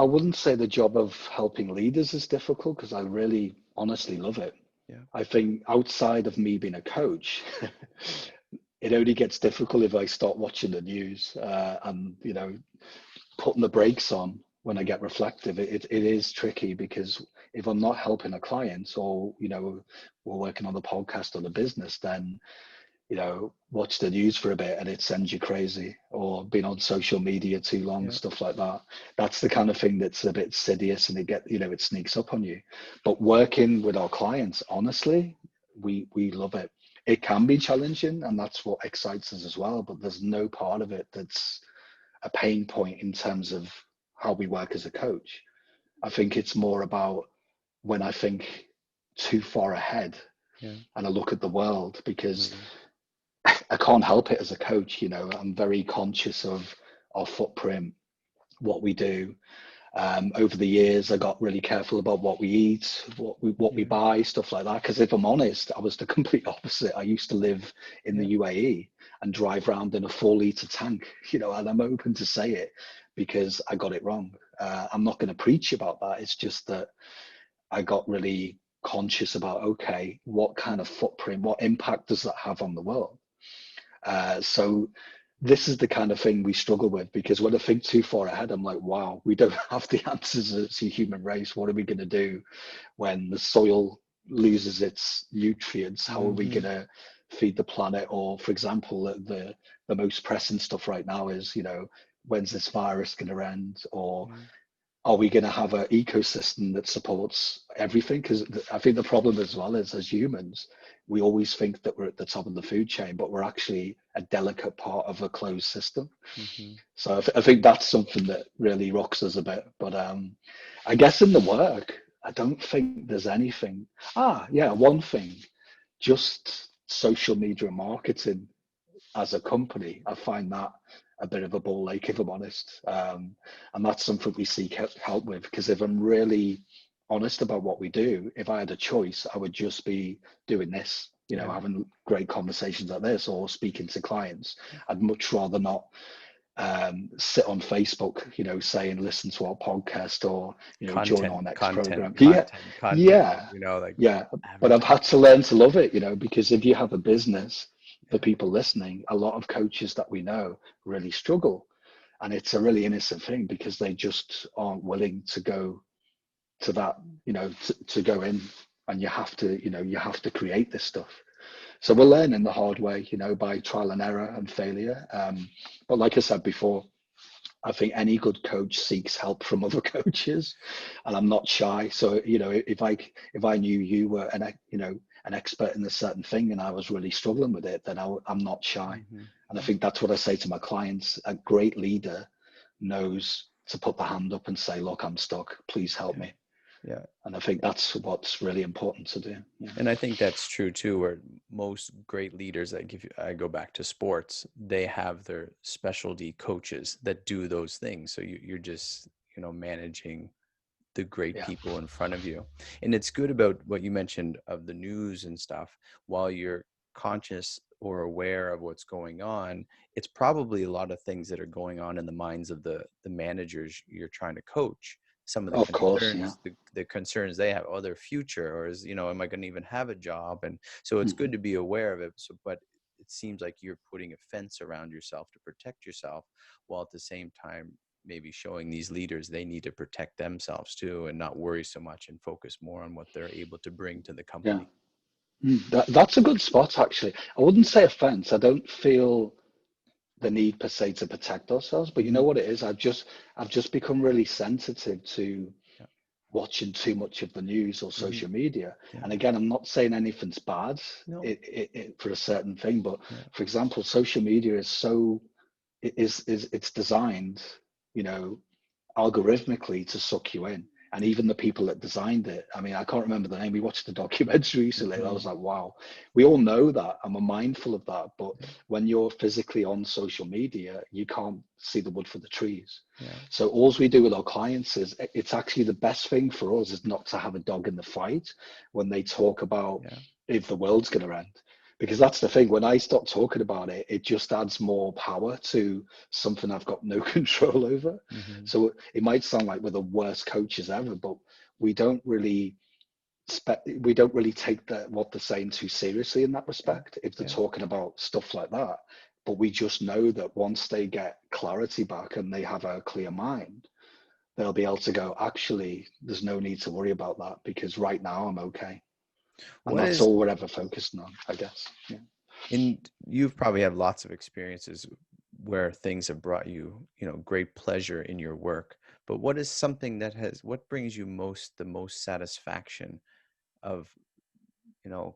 wouldn't say the job of helping leaders is difficult, because I really honestly love it. Yeah. I think outside of me being a coach, it only gets difficult if I start watching the news and putting the brakes on when I get reflective. It is tricky, because if I'm not helping a client, or we're working on the podcast or the business, then watch the news for a bit and it sends you crazy, or been on social media too long, Yeah. stuff like that. That's the kind of thing that's a bit insidious, and it sneaks up on you. But working with our clients, honestly, we love it. It can be challenging, and that's what excites us as well. But there's no part of it that's a pain point in terms of how we work as a coach. I think it's more about when I think too far ahead Yeah. and I look at the world, because Mm. I can't help it as a coach. I'm very conscious of our footprint, what we do. Over the years, I got really careful about what we eat, what we Yeah. buy, stuff like that. Because if I'm honest, I was the complete opposite. I used to live in the Yeah. UAE and drive around in a 4-liter tank, and I'm open to say it because I got it wrong. I'm not going to preach about that. It's just that I got really conscious about, okay, what kind of footprint, what impact does that have on the world? So this is the kind of thing we struggle with, because when I think too far ahead, I'm like, wow, we don't have the answers as a human race. What are we going to do when the soil loses its nutrients? How are we Mm-hmm. going to feed the planet? Or, for example, the most pressing stuff right now is, when's this virus going to end? Or Yeah. are we going to have an ecosystem that supports everything? Because I think the problem as well is, as humans, we always think that we're at the top of the food chain, but we're actually a delicate part of a closed system. Mm-hmm. So I think that's something that really rocks us a bit. But I guess in the work, I don't think there's anything. Yeah, one thing, just social media marketing as a company. I find that a bit of a ball ache, if I'm honest. And that's something we seek help with, because if I'm really honest about what we do, if I had a choice, I would just be doing this, Yeah. having great conversations like this or speaking to clients. I'd much rather not sit on Facebook, saying listen to our podcast, or join Content, our next content, program. Yeah, content, content. yeah, Like yeah. But I've had advertising. to learn to love it, because if you have a business, for Yeah. people listening, a lot of coaches that we know really struggle, and it's a really innocent thing because they just aren't willing to go to that, to go in, and you have to create this stuff. So we're learning the hard way, by trial and error and failure. But like I said before, I think any good coach seeks help from other coaches, and I'm not shy. So if I knew you were an expert in a certain thing and I was really struggling with it, then I'm not shy. Mm-hmm. And I think that's what I say to my clients. A great leader knows to put the hand up and say, "Look, I'm stuck. Please help Yeah. me." Yeah. And I think that's what's really important to do. Yeah. And I think that's true too, where most great leaders, like if I go back to sports, they have their specialty coaches that do those things. So you're just, managing the great Yeah. people in front of you. And it's good about what you mentioned of the news and stuff. While you're conscious or aware of what's going on, it's probably a lot of things that are going on in the minds of the managers you're trying to coach. Some of the Of course. Yeah. concerns, the concerns they have, their future, or am I going to even have a job? And so it's good Mhm. to be aware of it. So, but it seems like you're putting a fence around yourself to protect yourself, while at the same time maybe showing these leaders they need to protect themselves too, and not worry so much and focus more on what they're able to bring to the Yeah. company. That's a good spot, actually. I wouldn't say offense. I don't feel the need per se to protect ourselves, but you know Mm-hmm. what it is? I've just become really sensitive to Yeah. watching too much of the news or Mm-hmm. social media. Yeah. And again, I'm not saying anything's bad No. for a certain thing, but Yeah. for example, social media is so it's designed, you know, algorithmically to suck you in. And Yeah. even the people that designed it, I mean, I can't remember the name. We watched the documentary recently, and I Mm-hmm. was like, wow, we all know that, and we're mindful of that. But Yeah. when you're physically on social media, you can't see the wood for the trees. Yeah. So all we do with our clients is, it's actually the best thing for us is not to have a dog in the fight when they talk about Yeah. if the world's going to end. Because that's the thing, when I stop talking about it, it just adds more power to something I've got no control over. Mm-hmm. So it might sound like we're the worst coaches ever, but we don't really take what they're saying too seriously in that Yeah. respect if they're Yeah. talking about stuff like that. But we just know that once they get clarity back and they have a clear mind, they'll be able to go, actually, there's no need to worry about that because right now I'm okay. And What that's is all we're ever focused on, I guess. Yeah. And you've probably had lots of experiences where things have brought you, great pleasure in your work. But what is something what brings you the most satisfaction of,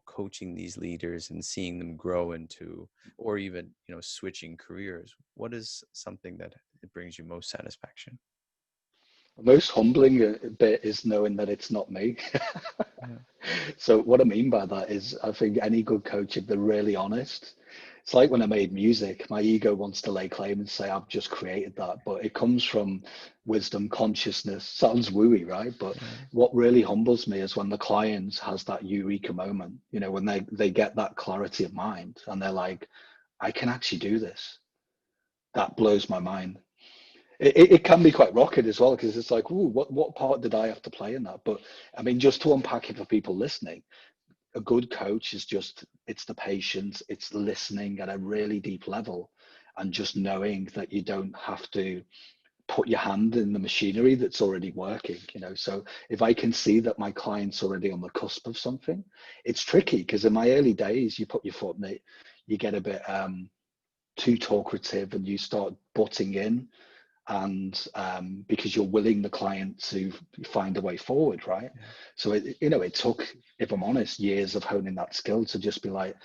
coaching these leaders and seeing them grow into, or even, switching careers? What is something that it brings you most satisfaction? The most humbling bit is knowing that it's not me. Yeah. So what I mean by that is, I think any good coach, if they're really honest, it's like when I made music, my ego wants to lay claim and say, I've just created that, but it comes from wisdom, consciousness. Sounds wooey, right? But Yeah. what really humbles me is when the client has that eureka moment, when they get that clarity of mind and they're like, I can actually do this. That blows my mind. It can be quite rocket as well, because it's like, ooh, what part did I have to play in that? But I mean, just to unpack it for people listening, a good coach is it's the patience, it's listening at a really deep level, and just knowing that you don't have to put your hand in the machinery that's already working. So if I can see that my client's already on the cusp of something, it's tricky, because in my early days, you put your foot in it, you get a bit too talkative and you start butting in, and because you're willing the client to find a way forward, right? Yeah. So it took, if I'm honest, years of honing that skill to just be like,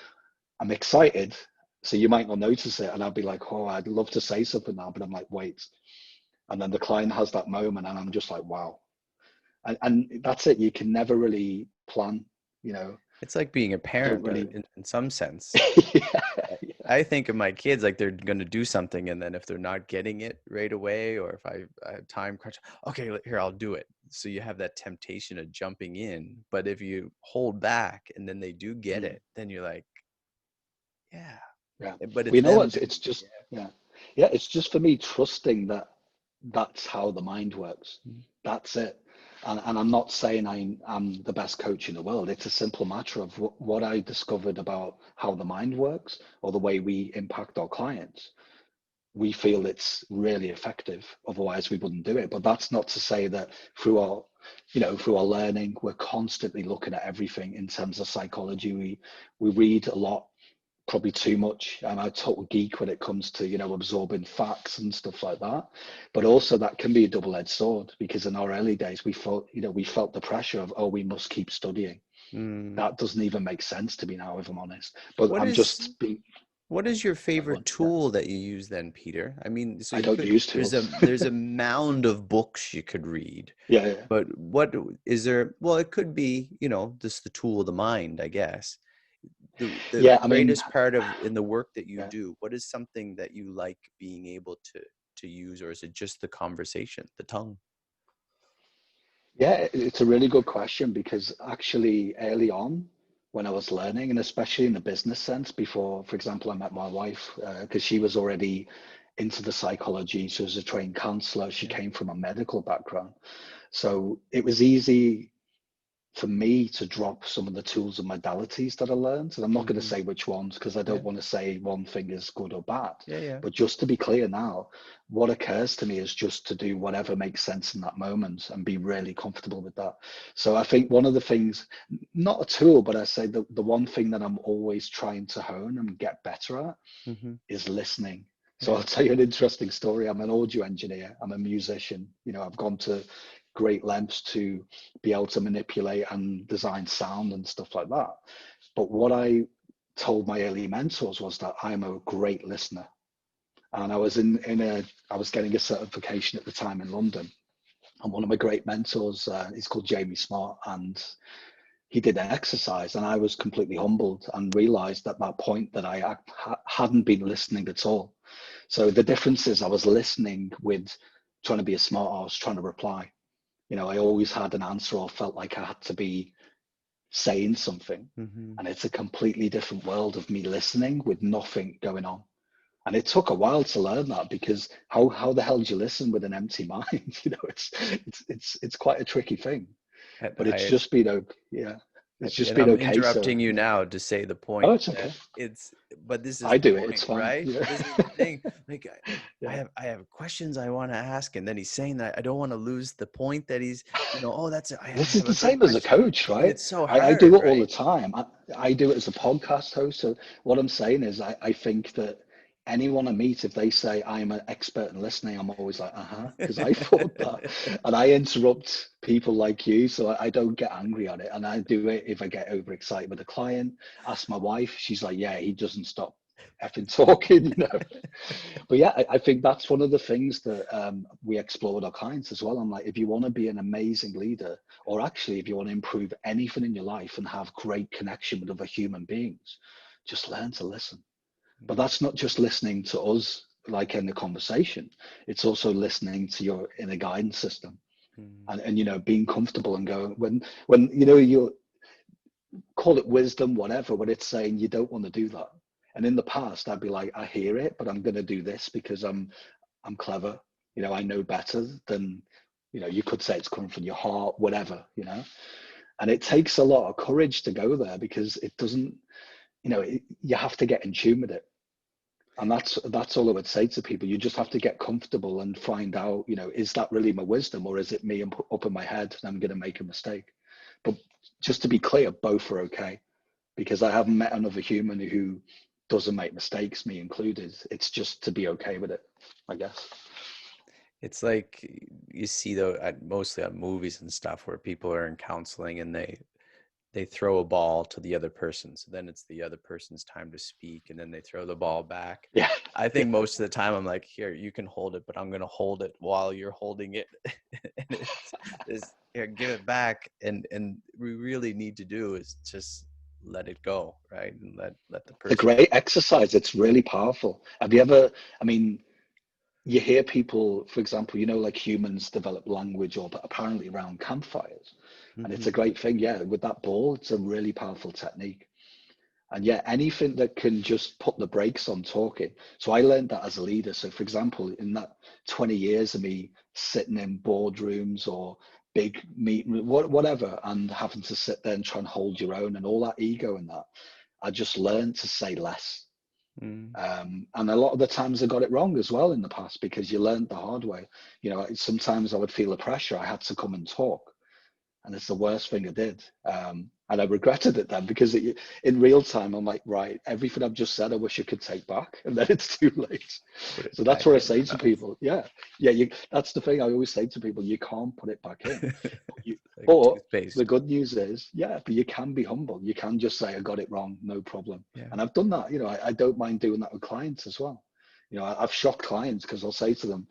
I'm excited, so you might not notice it, and I'll be like, oh, I'd love to say something now, but I'm like, wait. And then the client has that moment and I'm just like, wow. And that's it. You can never really plan, you know. It's like being a I don't parent, really. in some sense. Yeah, yeah. I think of my kids like they're going to do something, and then if they're not getting it right away, or if I have time crunch, okay, here, I'll do it. So you have that temptation of jumping in. But if you hold back and then they do get Mm. it, then you're like, yeah. Yeah. But Well, it's them. it's just, yeah. Yeah, it's just for me trusting that that's how the mind works. Mhm. That's it. And I'm not saying I'm the best coach in the world. It's a simple matter of what I discovered about how the mind works, or the way we impact our clients. We feel it's really effective. Otherwise, we wouldn't do it. But that's not to say that through our learning, we're constantly looking at everything in terms of psychology. We read a lot, probably too much. I'm a total geek when it comes to absorbing facts and stuff like that. But also that can be a double-edged sword, because in our early days we felt the pressure of, oh, we must keep studying. Mm. That doesn't even make sense to me now, if I'm honest. But What I'm is just being. what is your Sorry, go favorite on. Yeah. tool that you use then, Peter? I mean, so I you don't could use there's tools. a mound of books you could read. Yeah, yeah. But what is there? Well, it could be, just the tool of the mind, I guess. The Yeah, I mean, greatest part of in the work that you yeah. do, what is something that you like being able to use, or is it just the conversation, the tongue? Yeah, it's a really good question, because actually early on when I was learning, and especially in the business sense, before, for example, I met my wife, because she was already into the psychology. She was a trained counselor. She Yeah. came from a medical background. So it was easy for me to drop some of the tools and modalities that I learned. And I'm not going to Hmm. say which ones, because I Yeah. don't want to say one thing is good or bad. Yeah. Yeah. But just to be clear now, what occurs to me is just to do whatever makes sense in that moment and be really comfortable with that. So I think one of the things, not a tool, but I say the one thing that I'm always trying to hone and get better at Hmm. is listening. So Yeah. I'll tell you an interesting story. I'm an audio engineer. I'm a musician. I've gone to great lengths to be able to manipulate and design sound and stuff like that. But what I told my early mentors was that I'm a great listener. And I was getting a certification at the time in London. And one of my great mentors is called Jamie Smart, and he did an exercise, and I was completely humbled and realized at that point that I hadn't been listening at all. So the difference is I was listening with trying to be a smart ass, trying to reply. I always had an answer, or felt like I had to be saying something. Hmm. And it's a completely different world of me listening with nothing going on. And it took a while to learn that, because how the hell do you listen with an empty mind? It's quite a tricky thing. And But it's I just been, yeah. It's just And been I'm okay. So, interrupting you now to say the oh, point it's that okay. but this is I the do it. It's point, fine. right? Yeah. This is the thing. Like Yeah. I have questions I want to ask, and then he's saying that I don't want to lose the point that he's, oh, I This is have a the good same as a question, coach, and right? it's so I do hard, it all the right? time. I do it as a podcast host. So what I'm saying is I think that anyone I meet, if they say I'm an expert in listening, I'm always like, because I thought that. And I interrupt people like you, so I don't get angry at it. And I do it if I get overexcited with a client. Ask my wife, she's like, yeah, he doesn't stop effing talking. But yeah, I think that's one of the things that we explore with our clients as well. I'm like, if you want to be an amazing leader, or actually if you want to improve anything in your life and have great connection with other human beings, just learn to listen. But that's not just listening to us like in the conversation. It's also listening to your inner guidance system, Mm. and being comfortable and going when you call it wisdom, whatever, when it's saying you don't want to do that. And in the past, I'd be like, I hear it, but I'm going to do this because I'm clever. I know better than, you could say it's coming from your heart, whatever. And it takes a lot of courage to go there because it doesn't, you have to get in tune with it. And that's all I would say to people. You just have to get comfortable and find out, is that really my wisdom, or is it me up in my head and I'm going to make a mistake? But just to be clear, both are okay, because I haven't met another human who doesn't make mistakes, me included. It's just to be okay with it, I guess. It's like you see though, mostly on movies and stuff, where people are in counseling and they throw a ball to the other person. So then it's the other person's time to speak, and then they throw the ball back. Yeah. I think most of the time I'm like, here, you can hold it, but I'm going to hold it while you're holding it. And it's here, give it back. And we really need to do is just let it go, right? And let the It's a person. great exercise. It's really powerful. Have you ever, I mean, you hear people, for example, like humans develop language or apparently around campfires. And it's a Mm-hmm. great thing. Yeah. With that ball, it's a really powerful technique. And yeah, anything that can just put the brakes on talking. So I learned that as a leader. So for example, in that 20 years of me sitting in boardrooms or big meeting, whatever, and having to sit there and try and hold your own and all that ego and that, I just learned to say less. Mm. And a lot of the times I got it wrong as well in the past because you learned the hard way. Sometimes I would feel the pressure. I had to come and talk, and it's the worst thing I did. And I regretted it then because in real time, I'm like, right, everything I've just said, I wish I could take back, and then it's too late. Put it So that's back what I in say your to mouth. people. Yeah, that's the thing I always say to people. You can't put it back in. You, Like a but the toothpaste. good news is, yeah, but you can be humble. You can just say, I got it wrong, no problem. Yeah. And I've done that. I don't mind doing that with clients as well. I've shocked clients because I'll say to them,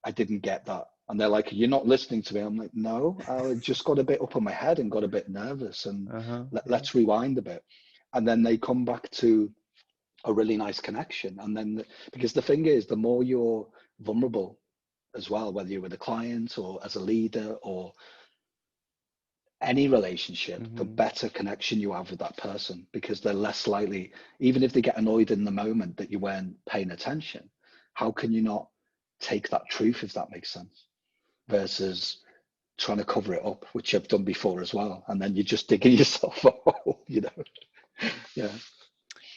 I didn't get that. And they're like, you're not listening to me. I'm like, no, I just got a bit up on my head and got a bit nervous. And Uh-huh. Yeah. let's rewind a bit. And then they come back to a really nice connection. And then, because the thing is, the more you're vulnerable as well, whether you're with a client or as a leader or any relationship, the Mm-hmm. better connection you have with that person because they're less likely, even if they get annoyed in the moment that you weren't paying attention, how can you not take that truth, if that makes sense? Versus trying to cover it up, which I've done before as well. And then you're just digging yourself a hole. Yeah.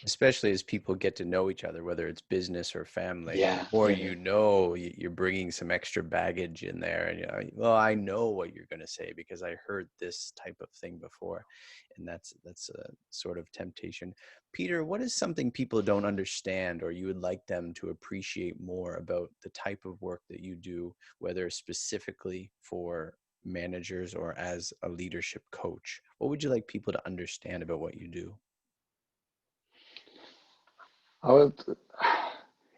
Especially as people get to know each other, whether it's business or family, the Yeah. more Yeah. you know, you're bringing some extra baggage in there. And well, I know what you're going to say because I heard this type of thing before. And that's a sort of temptation. Peter, what is something people don't understand or you would like them to appreciate more about the type of work that you do, whether specifically for managers or as a leadership coach? What would you like people to understand about what you do? I would,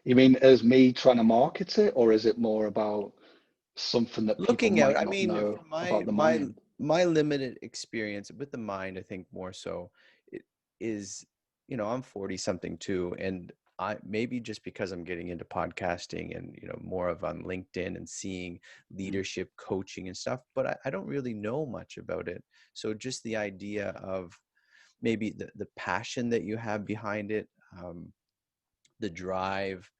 you mean as me trying to market it, or is it more about something that people Looking out, might I not mean, know from about my the my mind? my limited experience with the mind, I think more so it is, I'm 40 something too, and I maybe just because I'm getting into podcasting and more of on LinkedIn and seeing leadership coaching and stuff, but I don't really know much about it. So just the idea of maybe the passion that you have behind it, the drive,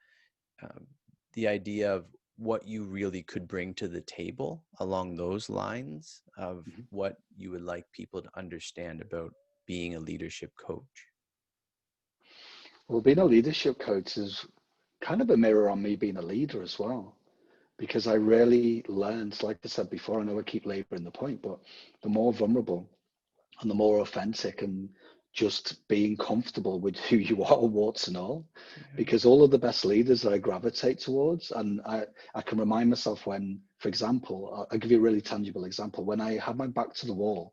um, the idea of what you really could bring to the table along those lines of Mhm. what you would like people to understand about being a leadership coach? Well, being a leadership coach is kind of a mirror on me being a leader as well, because I really learned, like I said before, I know I keep laboring the point, but the more vulnerable and the more authentic and just being comfortable with who you are, warts and all, Yeah. because all of the best leaders that I gravitate towards, and I can remind myself when, for example, I'll give you a really tangible example. When I had my back to the wall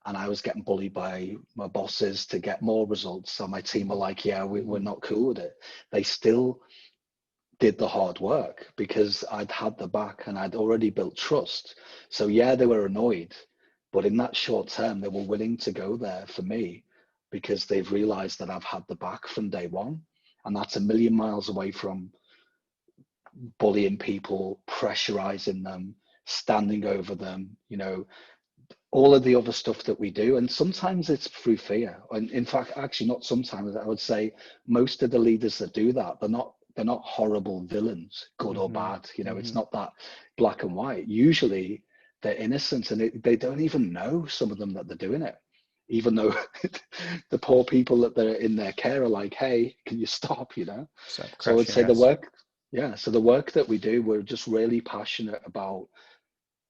and I was getting bullied by my bosses to get more results, so my team were like, yeah, we're Mm-hmm. not cool with it. They still did the hard work because I'd had the back and I'd already built trust. So yeah, they were annoyed, but in that short term, they were willing to go there for me because they've realized that I've had the back from day one. And that's a million miles away from bullying people, pressurizing them, standing over them, all of the other stuff that we do. And sometimes it's through fear. And in fact, actually not sometimes, I would say most of the leaders that do that, they're not horrible villains, good or Mm-hmm. bad. It's Mm-hmm. not that black and white. Usually they're innocent and they don't even know, some of them, that they're doing it. Even though the poor people that they're in their care are like, hey, can you stop? Stop So I would crushing say the us. work, yeah. So the work that we do, we're just really passionate about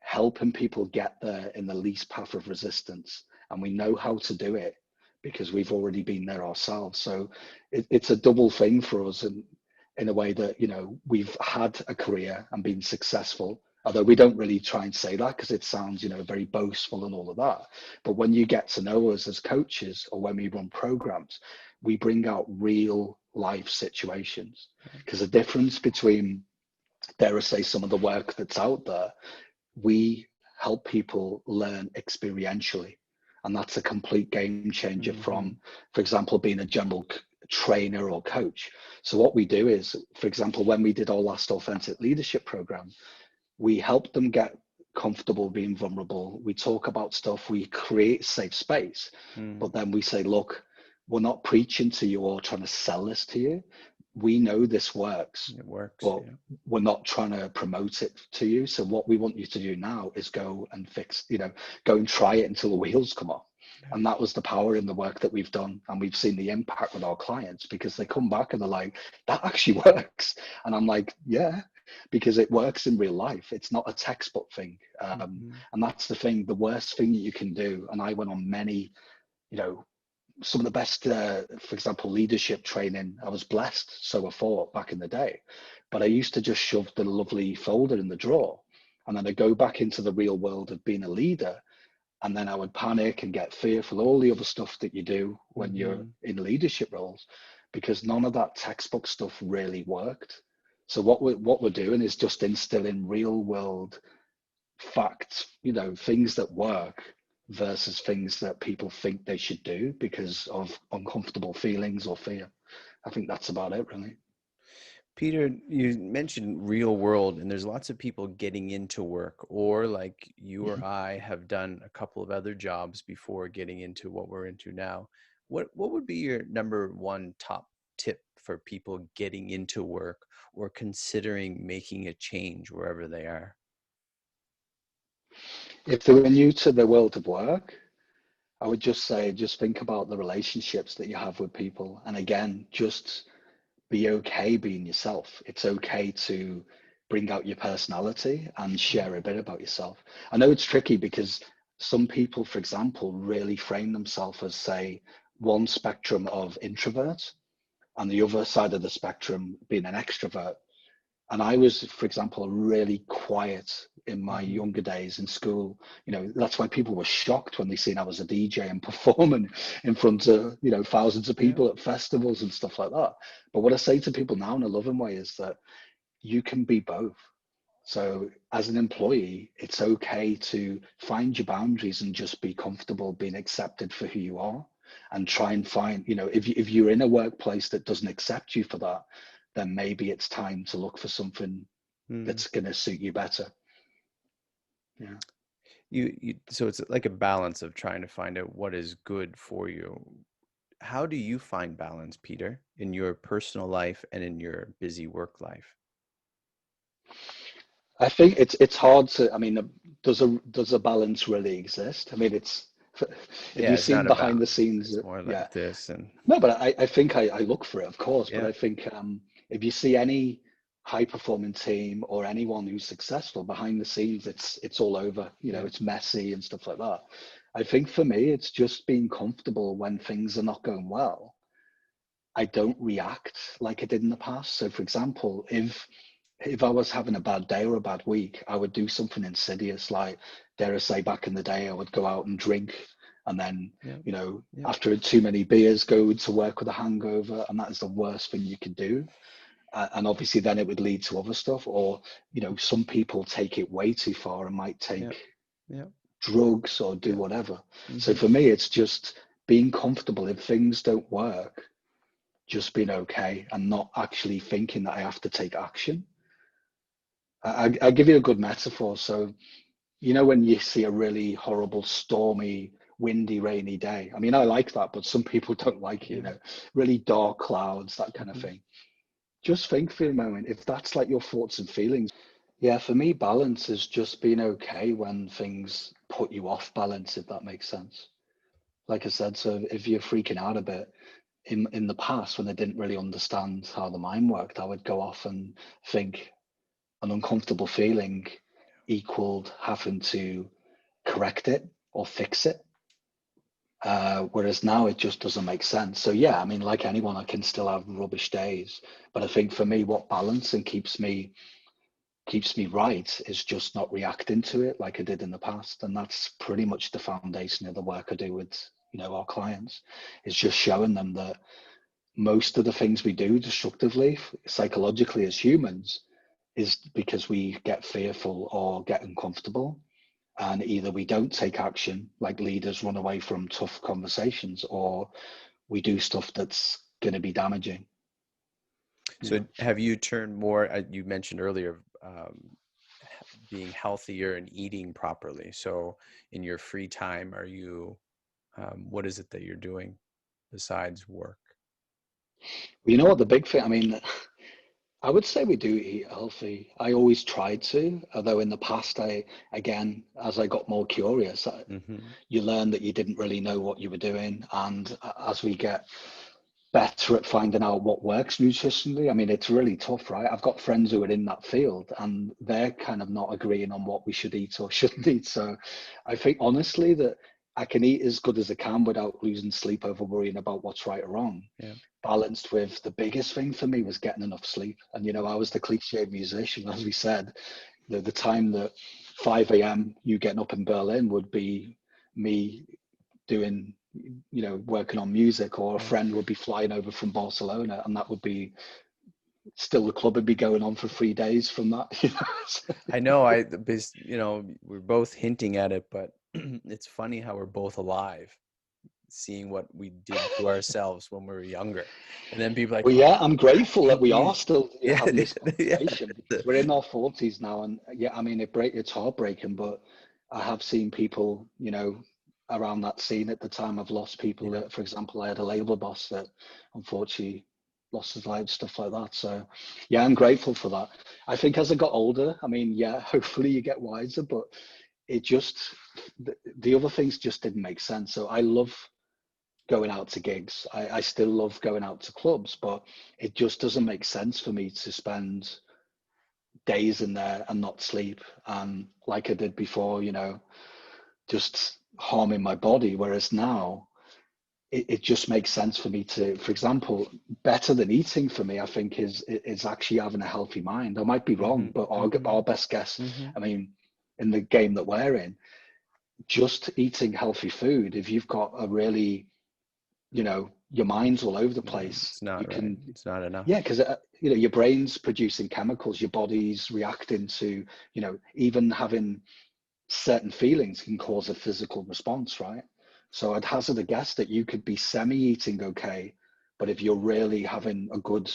helping people get there in the least path of resistance. And we know how to do it because we've already been there ourselves. So it's a double thing for us, and in a way that, we've had a career and been successful. Although we don't really try and say that because it sounds, very boastful and all of that. But when you get to know us as coaches or when we run programs, we bring out real life situations. Because the difference between, dare I say, some of the work that's out there, we help people learn experientially. And that's a complete game changer Mm-hmm. from, for example, being a general trainer or coach. So what we do is, for example, when we did our last authentic leadership program, we help them get comfortable being vulnerable. We talk about stuff, we create safe space, Mm. but then we say, look, we're not preaching to you or trying to sell this to you. We know this works, It works. but Yeah. we're not trying to promote it to you. So what we want you to do now is go and go and try it until the wheels come off. Yeah. And that was the power in the work that we've done. And we've seen the impact with our clients because they come back and they're like, that actually works. And I'm like, yeah, because it works in real life. It's not a textbook thing. Mm-hmm. And that's the thing, the worst thing that you can do. And I went on many, some of the best, for example, leadership training. I was blessed, so I thought, back in the day. But I used to just shove the lovely folder in the drawer. And then I go back into the real world of being a leader. And then I would panic and get fearful, all the other stuff that you do when you're Mm-hmm. in leadership roles, because none of that textbook stuff really worked. So what we're doing is just instilling real world facts, things that work versus things that people think they should do because of uncomfortable feelings or fear. I think that's about it, really. Peter, you mentioned real world, and there's lots of people getting into work, or like you or I have done a couple of other jobs before getting into what we're into now. What would be your number one top tip for people getting into work or considering making a change wherever they are? If they're new to the world of work, I would just say, just think about the relationships that you have with people. And again, just be okay being yourself. It's okay to bring out your personality and share a bit about yourself. I know it's tricky because some people, for example, really frame themselves as, say, one spectrum of introvert and the other side of the spectrum being an extrovert. And I was, for example, really quiet in my Mm-hmm. younger days in school. That's why people were shocked when they seen I was a DJ and performing in front of, thousands of Yeah. people at festivals and stuff like that. But what I say to people now in a loving way is that you can be both. So as an employee, it's okay to find your boundaries and just be comfortable being accepted for who you are, and try and find, if you're in a workplace that doesn't accept you for that, then maybe it's time to look for something Mm. that's going to suit you better. Yeah. So it's like a balance of trying to find out what is good for you. How do you find balance, Peter, in your personal life and in your busy work life? I think it's hard to. I mean, does a balance really exist? I mean, it's if Yeah, you've it's not seen a behind the balance. scenes, It's more yeah. like this and No, but I think I look for it, of course. But yeah, I think if you see any high performing team or anyone who's successful behind the scenes, it's all over. You know, yeah, it's messy and stuff like that. I think for me, it's just being comfortable when things are not going well. I don't react like I did in the past. So, for example, if I was having a bad day or a bad week, I would do something insidious, like dare I say, back in the day, I would go out and drink, and then yeah, yeah, after too many beers, go to work with a hangover, and that is the worst thing you could do. And obviously, then it would lead to other stuff, or some people take it way too far and might yeah, take yeah, drugs or do yeah. whatever. So Hmm. for me, it's just being comfortable if things don't work, just being okay and not actually thinking that I have to take action. I give you a good metaphor. So, when you see a really horrible, stormy, windy, rainy day, I mean, I like that, but some people don't like it, Yeah. really dark clouds, that kind of Hmm. thing. Just think for a moment, if that's like your thoughts and feelings. Yeah, for me, balance is just being okay when things put you off balance, if that makes sense. Like I said, so if you're freaking out a bit, in the past when I didn't really understand how the mind worked, I would go off and think an uncomfortable feeling equaled having to correct it or fix it. Whereas now it just doesn't make sense. So yeah, I mean, like anyone, I can still have rubbish days, but I think for me, what balance and keeps me right is just not reacting to it like I did in the past, and that's pretty much the foundation of the work I do with our clients. Is just showing them that most of the things we do destructively, psychologically as humans, is because we get fearful or get uncomfortable. And either we don't take action, like leaders run away from tough conversations, or we do stuff that's going to be damaging. So Yeah. have you turned more, you mentioned earlier, being healthier and eating properly. So in your free time, what is it that you're doing besides work? You know what the big thing, I mean, I would say we do eat healthy. I always tried to, although in the past, again, as I got more curious, Hmm. you learn that you didn't really know what you were doing. And as we get better at finding out what works nutritionally, I mean, it's really tough, right? I've got friends who are in that field and they're kind of not agreeing on what we should eat or shouldn't eat. So I think honestly that I can eat as good as I can without losing sleep over worrying about what's right or wrong, Yeah. balanced with the biggest thing for me was getting enough sleep. And I was the cliche musician, as we said. The time that 5 a.m. you getting up in Berlin would be me doing, working on music, or a Yeah. friend would be flying over from Barcelona, and that would be still the club would be going on for 3 days from that. I know we're both hinting at it, but it's funny how we're both alive, seeing what we did to ourselves when we were younger. And then people are like, Well, oh, yeah, I'm grateful that we you, are still yeah, having this yeah, conversation because we're in our 40s now, and yeah, I mean it's heartbreaking, but I have seen people, around that scene at the time. I've lost people yeah. that, for example, I had a label boss that unfortunately lost his life, stuff like that. So yeah, I'm grateful for that. I think as I got older, I mean, yeah, hopefully you get wiser, but it just the other things just didn't make sense. So I love going out to gigs. I still love going out to clubs, but it just doesn't make sense for me to spend days in there and not sleep. And like I did before, just harming my body. Whereas now it just makes sense for me to, for example, better than eating for me, I think is actually having a healthy mind. I might be Hmm. wrong, but Hmm. our best guess, Hmm. I mean, in the game that we're in, just eating healthy food, if you've got a really your mind's all over the Yeah, place, it's not you right. can, It's not yeah, enough. because your brain's producing chemicals, your body's reacting to, even having certain feelings can cause a physical response, right? So I'd hazard a guess that you could be semi-eating okay, but if you're really having a good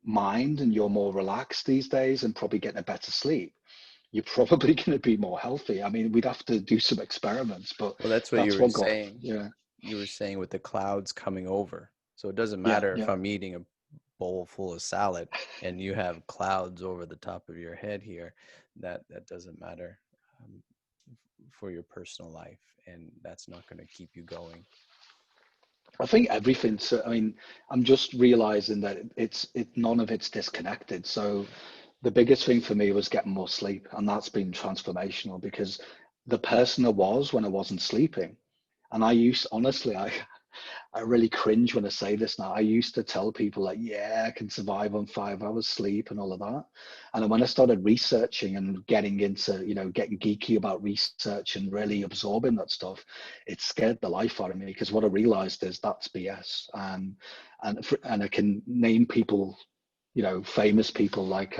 mind and you're more relaxed these days and probably getting a better sleep, you're probably going to be more healthy. I mean, we'd have to do some experiments, but Well, that's what you that's were what got, saying. yeah, You were saying with the clouds coming over. So it doesn't yeah, matter if yeah. I'm eating a bowl full of salad and you have clouds over the top of your head here. that doesn't matter um, for your personal life, and that's not going to keep you going. I think everything. So, I mean, I'm just realizing that none of it's disconnected. So the biggest thing for me was getting more sleep, and that's been transformational because the person I was when I wasn't sleeping, and honestly, I really cringe when I say this now. I used to tell people like, yeah, I can survive on 5 hours sleep and all of that. And then when I started researching and getting into, getting geeky about research and really absorbing that stuff, it scared the life out of me because what I realized is that's BS. And I can name people, famous people like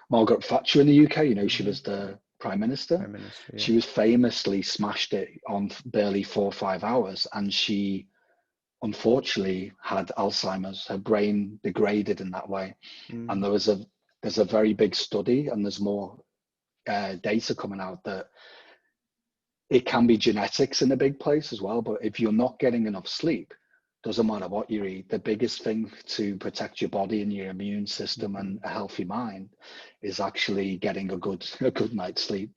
Margaret Thatcher in the UK. She was the Prime Minister. Prime Minister, yeah. She was famously smashed it on barely 4 or 5 hours, and she unfortunately had Alzheimer's. Her brain degraded in that way. And Mm. there's a very big study, and there's more data coming out that it can be genetics in a big place as well. But if you're not getting enough sleep, doesn't matter what you eat, the biggest thing to protect your body and your immune system and a healthy mind is actually getting a good night's sleep.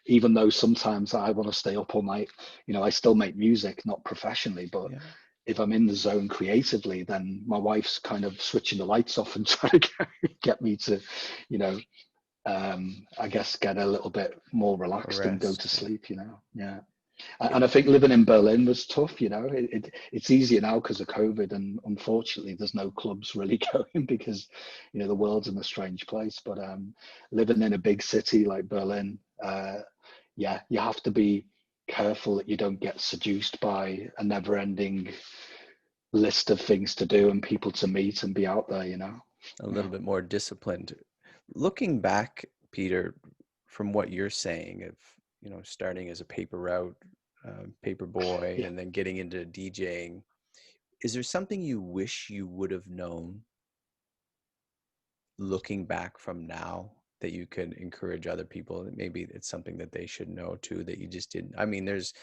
Even though sometimes I want to stay up all night, I still make music, not professionally, but Yeah. if I'm in the zone creatively, then my wife's kind of switching the lights off and trying to get me to, you know, I guess get a little bit more A relaxed and go to rest. Yeah. sleep, Yeah. And I think living in Berlin was tough, it's easier now because of COVID, and unfortunately there's no clubs really going because, the world's in a strange place. But living in a big city like Berlin, yeah, you have to be careful that you don't get seduced by a never-ending list of things to do and people to meet and be out there. A Yeah. little bit more disciplined. Looking back, Peter, from what you're saying of, starting as a paper route, paper boy, Yeah. and then getting into DJing, is there something you wish you would have known looking back from now that you could encourage other people? That maybe it's something that they should know too that you just didn't. I mean, there's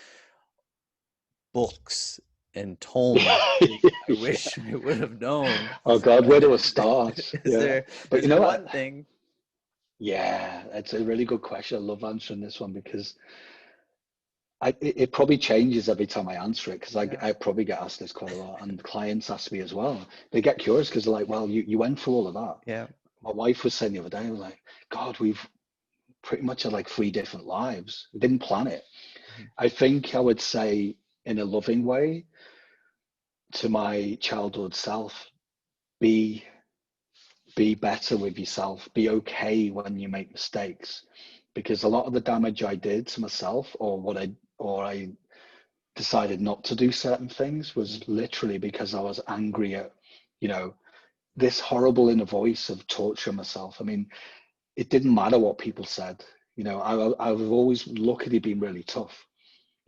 books and tomes that I Yeah. wish I would have known. Oh God, But where do I start? is Yeah. there But is you there know one what? thing? Yeah, it's a really good question. I love answering this one because it probably changes every time I answer it because Yeah. I probably get asked this quite a lot, and clients ask me as well. They get curious because they're like, well, you went through all of that. Yeah. My wife was saying the other day, like, God, we've pretty much had like 3 different lives. We didn't plan it. Mhm. I think I would say in a loving way to my childhood self, be be better with yourself, be okay when you make mistakes, because a lot of the damage I did to myself, or I decided not to do certain things, was literally because I was angry at, you know this horrible inner voice of torturing myself. I mean, it didn't matter what people said. I've always luckily been really tough.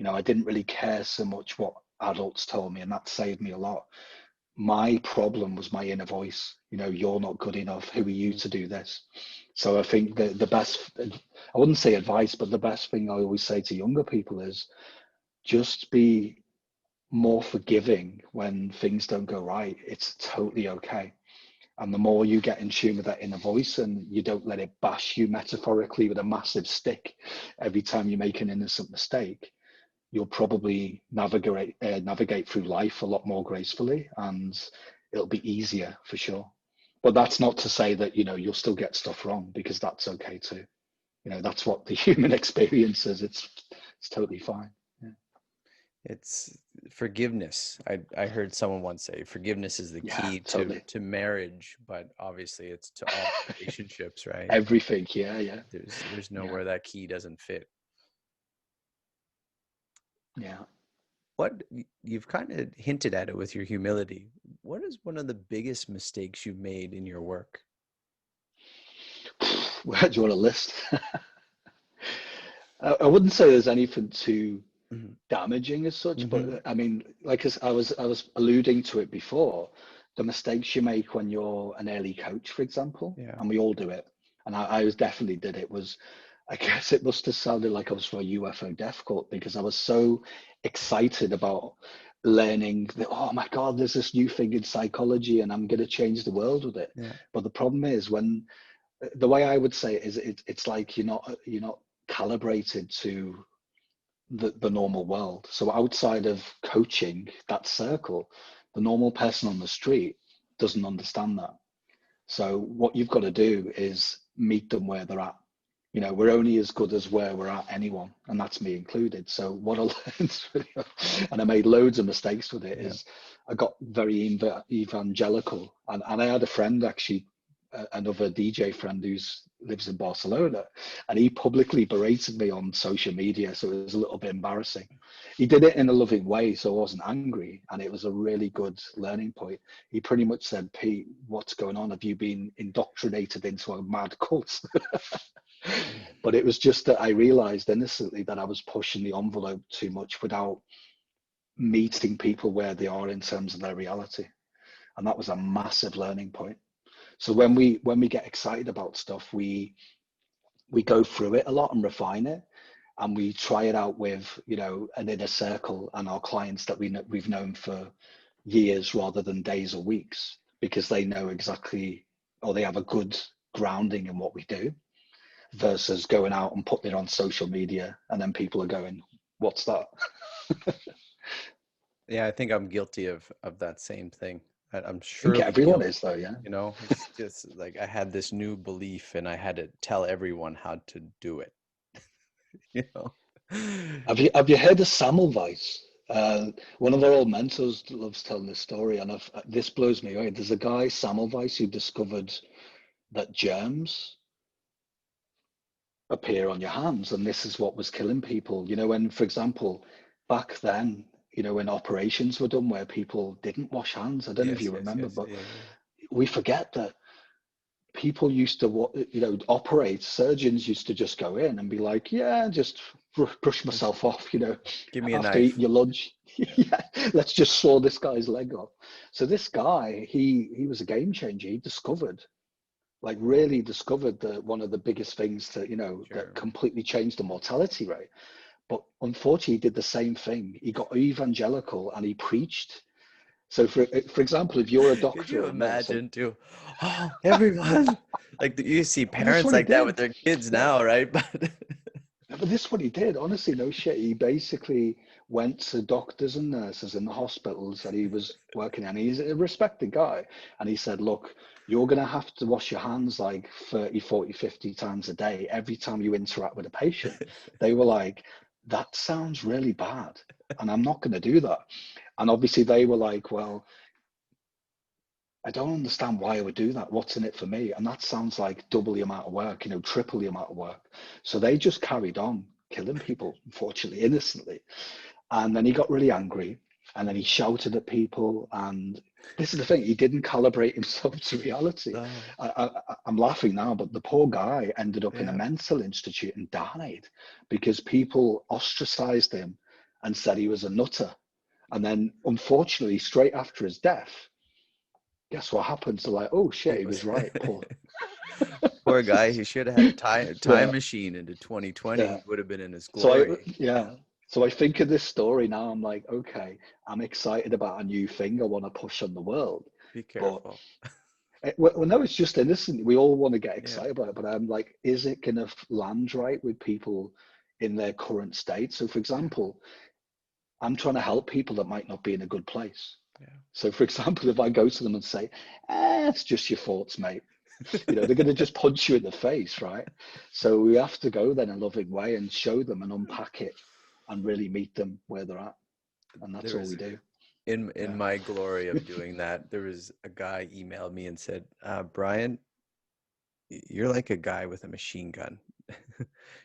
I didn't really care so much what adults told me, and that saved me a lot. My problem was my inner voice. You're not good enough. Who are you to do this? So I think the best, I wouldn't say advice, but the best thing I always say to younger people is just be more forgiving when things don't go right. It's totally okay. And the more you get in tune with that inner voice and you don't let it bash you metaphorically with a massive stick every time you make an innocent mistake, you'll probably navigate through life a lot more gracefully, and it'll be easier for sure. But that's not to say that you'll still get stuff wrong, because that's okay too. That's what the human experience is. It's totally fine. Yeah, It's forgiveness. I heard someone once say forgiveness is the yeah, key totally. to marriage, but obviously it's to all relationships, right? Everything. Yeah, yeah, There's yeah, nowhere that key doesn't fit. yeah. What you've kind of hinted at it with your humility. What is one of the biggest mistakes you've made in your work? Where do you want a list? I wouldn't say there's anything too Mm-hmm. damaging as such, but Mm-hmm. I mean, like I was alluding to it before, the mistakes you make when you're an early coach, for example, Yeah. and we all do it, and I was definitely did it. Was, I guess it must have sounded like I was for a UFO death cult, because I was so excited about learning that, oh my God, there's this new thing in psychology and I'm going to change the world with it. Yeah. But the problem is, when the way I would say it is it's like you're not calibrated to the normal world. So outside of coaching, that circle, the normal person on the street doesn't understand that. So what you've got to do is meet them where they're at. You know, we're only as good as where we're at, anyone, and that's me included. So what I learned, and I made loads of mistakes with it, Yeah. is I got very evangelical, and I had a friend actually, another DJ friend who's lives in Barcelona, and he publicly berated me on social media, so it was a little bit embarrassing. He did it in a loving way, so I wasn't angry, and it was a really good learning point. He pretty much said, "Pete, what's going on? Have you been indoctrinated into a mad cult?" But it was just that I realized innocently that I was pushing the envelope too much without meeting people where they are in terms of their reality. And that was a massive learning point. So when we get excited about stuff, we go through it a lot and refine it, and we try it out with, you know, an inner circle and our clients that we've known for years rather than days or weeks, because they know exactly, or they have a good grounding in what we do, versus going out and putting it on social media and then people are going, what's that? Yeah, I think I'm guilty of that same thing. I'm I think surely everyone guilty. is though, yeah. You know, it's just like I had this new belief and I had to tell everyone how to do it. You know? Have you heard of Semmelweis? One of our old mentors loves telling this story, and this blows me away. There's a guy, Semmelweis, who discovered that germs appear on your hands, and this is what was killing people. You know, when, for example, back then, you know, when operations were done where people didn't wash hands, I don't know if Yes, you yes, remember, yes. but Yeah, yeah. we forget that people used to, you know, operate. Surgeons used to just go in and be like, yeah, just brush Let's myself off, you know, give me a after knife. eating your lunch. Yeah, let's just saw this guy's leg off. So this guy, he was a game changer. He discovered, like, really discovered that one of the biggest things that, you know, that Sure. completely changed the mortality rate. But unfortunately, he did the same thing. He got evangelical and he preached. So, for example, if you're a Could doctor you or a nurse, and imagine too? Oh, everyone. Like you see and that's parents what he like that with did. their kids Yeah. now, right? But Yeah, but this is what he did. Honestly, no shit. He basically went to doctors and nurses in the hospitals that he was working in. He's a respected guy. And he said, look, you're going to have to wash your hands like 30, 40, 50 times a day every time you interact with a patient. They were like, that sounds really bad. And I'm not going to do that. And obviously they were like, well, I don't understand why I would do that. What's in it for me? And that sounds like double the amount of work, you know, triple the amount of work. So they just carried on killing people, unfortunately, innocently. And then he got really angry and then he shouted at people. And this is the thing, he didn't calibrate himself to reality. no. I'm laughing now, but the poor guy ended up in a Yeah. mental institute and died because people ostracized him and said he was a nutter. And then, unfortunately, straight after his death, guess what happens? They're like, oh He shit, he was was right. Poor. poor guy. He should have had a time Yeah, machine into 2020. yeah. He would have been in his So glory. yeah. So I think of this story now. I'm like, okay, I'm excited about a new thing I want to push on the world. Be But careful. well, no, it's just innocent. We all want to get Yeah. excited about it. But I'm like, is it going to land right with people in their current state? So, for Yeah. example, I'm trying to help people that might not be in a good place. Yeah. So, for example, if I go to them and say, it's just your thoughts, mate, you know, they're going to just punch you in the face, right? So we have to go then a loving way and show them and unpack it and really meet them where they're at. And that's There all was we do. in Yeah. my glory of doing that, there was a guy emailed me and said, Brian, you're like a guy with a machine gun.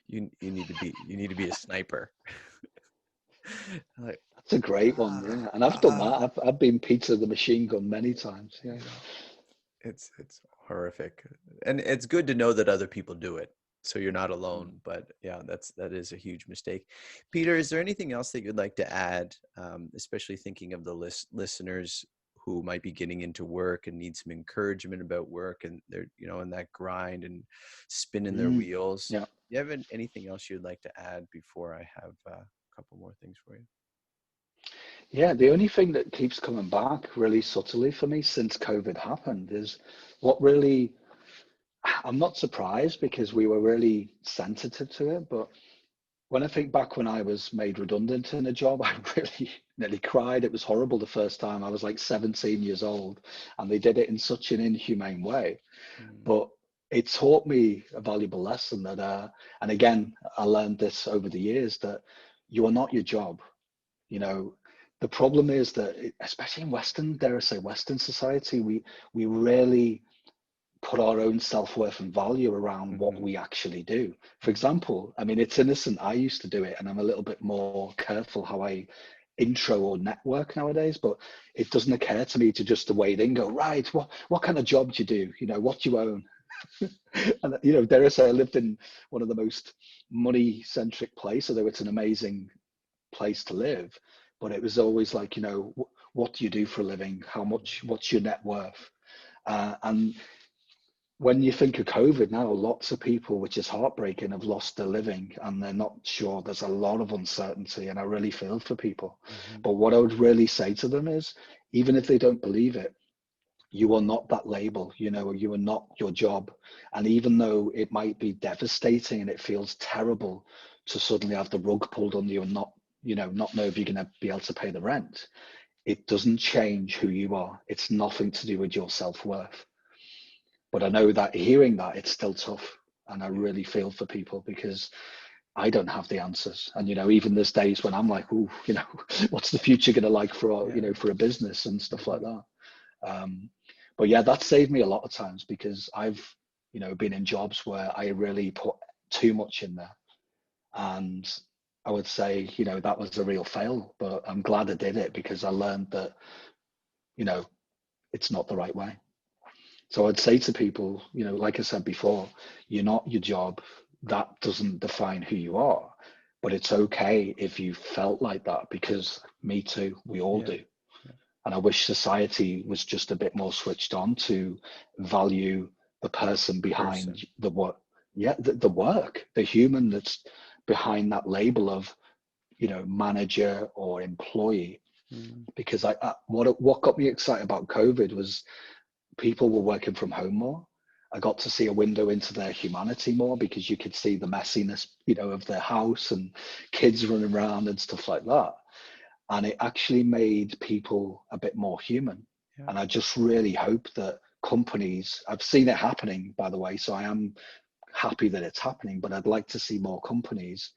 You need to be a sniper. I'm like, That's a great one. ah, Yeah. And I've done ah, that. I've been Peter the machine gun many times. Yeah. you know, it's horrific. And it's good to know that other people do it. So you're not Mm. alone. But yeah, that is a huge mistake. Peter, is there anything else that you'd like to add, especially thinking of the listeners who might be getting into work and need some encouragement about work and they're, you know, in that grind and spinning their Mm. wheels? Yeah. Do you have anything else you'd like to add before I have a couple more things for you? Yeah. The only thing that keeps coming back really subtly for me since COVID happened is what really I'm not surprised because we were really sensitive to it. But when I think back when I was made redundant in a job, I really nearly cried. It was horrible the first time. I was like 17 years old, and they did it in such an inhumane way. Mm, But it taught me a valuable lesson that, and again, I learned this over the years, that you are not your job. You know, the problem is that, especially in Western, dare I say, Western society, we really put our own self-worth and value around what mhm, we actually do. For mhm, example, I mean, it's innocent. I used to do it, and I'm a little bit more careful how I intro or network nowadays, but it doesn't occur to me to just to wade in, go, right, what kind of job do you do? You know, what do you own? And you know, dare I say, I lived in one of the most money-centric places, although it's an amazing place to live. But it was always like, you know, what do you do for a living? How much? What's your net worth? And when you think of COVID now, lots of people, which is heartbreaking, have lost their living and they're not sure. There's a lot of uncertainty, and I really feel for people. mhm. But what I would really say to them is, even if they don't believe it, you are not that label. You know, you are not your job. And even though it might be devastating and it feels terrible to suddenly have the rug pulled on you and not, you know, not know if you're going to be able to pay the rent, it doesn't change who you are. It's nothing to do with your self-worth. But I know that hearing that, it's still tough. And I Yeah, really feel for people because I don't have the answers. And, you know, even there's days when I'm like, oh, you know, what's the future going to like for, you yeah. know, for a business and stuff like Mhm, that. Um, but yeah, that saved me a lot of times because I've, you know, been in jobs where I really put too much in there. And I would say, you know, that was a real fail, but I'm glad I did it because I learned that, you know, it's not the right way. So I'd say to people, you know, like I said before, you're not your job. That doesn't define who you are. But it's okay if you felt like that because me too, we all yeah, do. yeah. And I wish society was just a bit more switched on to value the person The behind person. the work. Yeah, the work, the human that's behind that label of, you know, manager or employee. Mm, Because what got me excited about COVID was people were working from home more. I got to see a window into their humanity more because you could see the messiness, you know, of their house and kids running around and stuff like that. And it actually made people a bit more human. yeah. And I just really hope that companies, I've seen it happening, by the way, so I am happy that it's happening, but I'd like to see more companies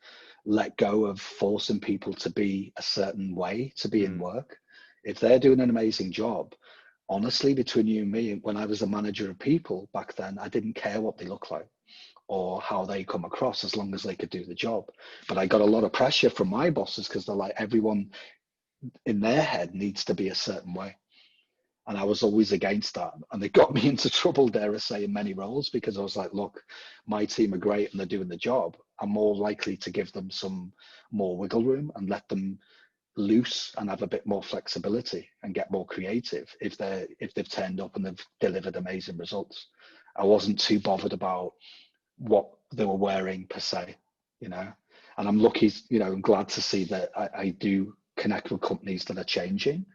let go of forcing people to be a certain way to be in Mm, work. If they're doing an amazing job, honestly, between you and me, when I was a manager of people back then, I didn't care what they look like or how they come across as long as they could do the job. But I got a lot of pressure from my bosses because they're like, everyone in their head needs to be a certain way. And I was always against that. And they got me into trouble, dare I say, in many roles because I was like, look, my team are great and they're doing the job. I'm more likely to give them some more wiggle room and let them loose and have a bit more flexibility and get more creative if they've turned up and they've delivered amazing results. I wasn't too bothered about what they were wearing per se, you know. And I'm lucky, you know, I'm glad to see that I do connect with companies that are changing,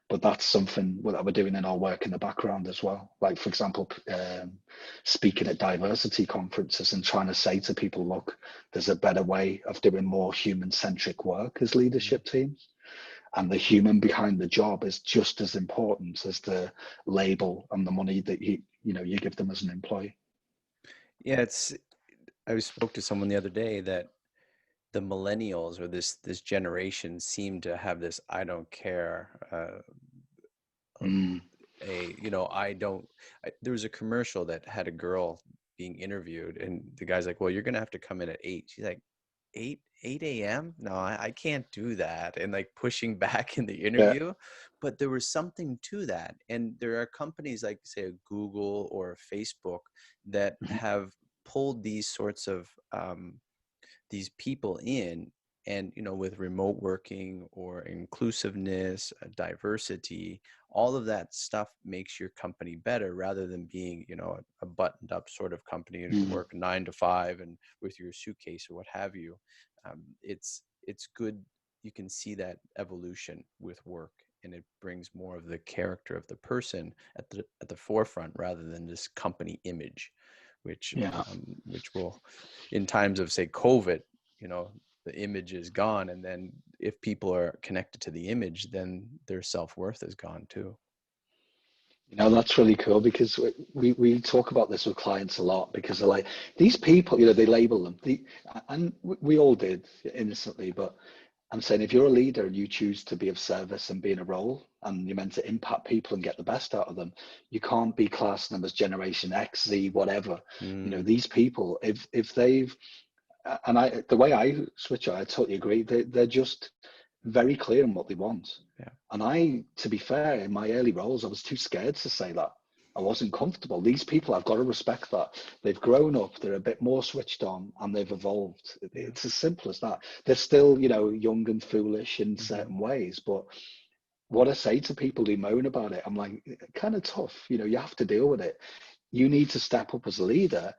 but that's something that we're doing in our work in the background as well. Like, for example, speaking at diversity conferences and trying to say to people, look, there's a better way of doing more human centric work as mm. leadership teams. And the human behind the job is just as important as the label and the money that you know, you give them as an employee. Yeah, I spoke to someone the other day that the millennials or this generation seem to have this I don't care Mm, you know, there was a commercial that had a girl being interviewed and the guy's like, well, you're gonna have to come in at 8. She's like, 8 a.m. No, I can't do that, and like pushing back in the yeah. interview. But there was something to that, and there are companies like say a Google or a Facebook that Mhm. have pulled these sorts of these people in, and you know, with remote working or inclusiveness, diversity, all of that stuff makes your company better rather than being, you know, a buttoned up sort of company and Mm. work 9 to 5 and with your suitcase or what have you. It's good. You can see that evolution with work, and it brings more of the character of the person at the forefront rather than this company image. Yeah. which will, in times of say COVID, the image is gone, and then if people are connected to the image, then their self-worth is gone too. That's really cool because we talk about this with clients a lot because they're like, these people, they label them. And we all did innocently, but I'm saying if you're a leader and you choose to be of service and be in a role and you're meant to impact people and get the best out of them, you can't be classing them as Generation X, Z, whatever. These people, if they've, and the way I switch it, I totally agree. They're just very clear on what they want. Yeah. And to be fair, in my early roles, I was too scared to say that. I wasn't comfortable. These people, I've got to respect that. They've grown up, they're a bit more switched on, and they've evolved. It's as simple as that. They're still, young and foolish in certain ways. But what I say to people who moan about it, I'm like, kind of tough. You have to deal with it. You need to step up as a leader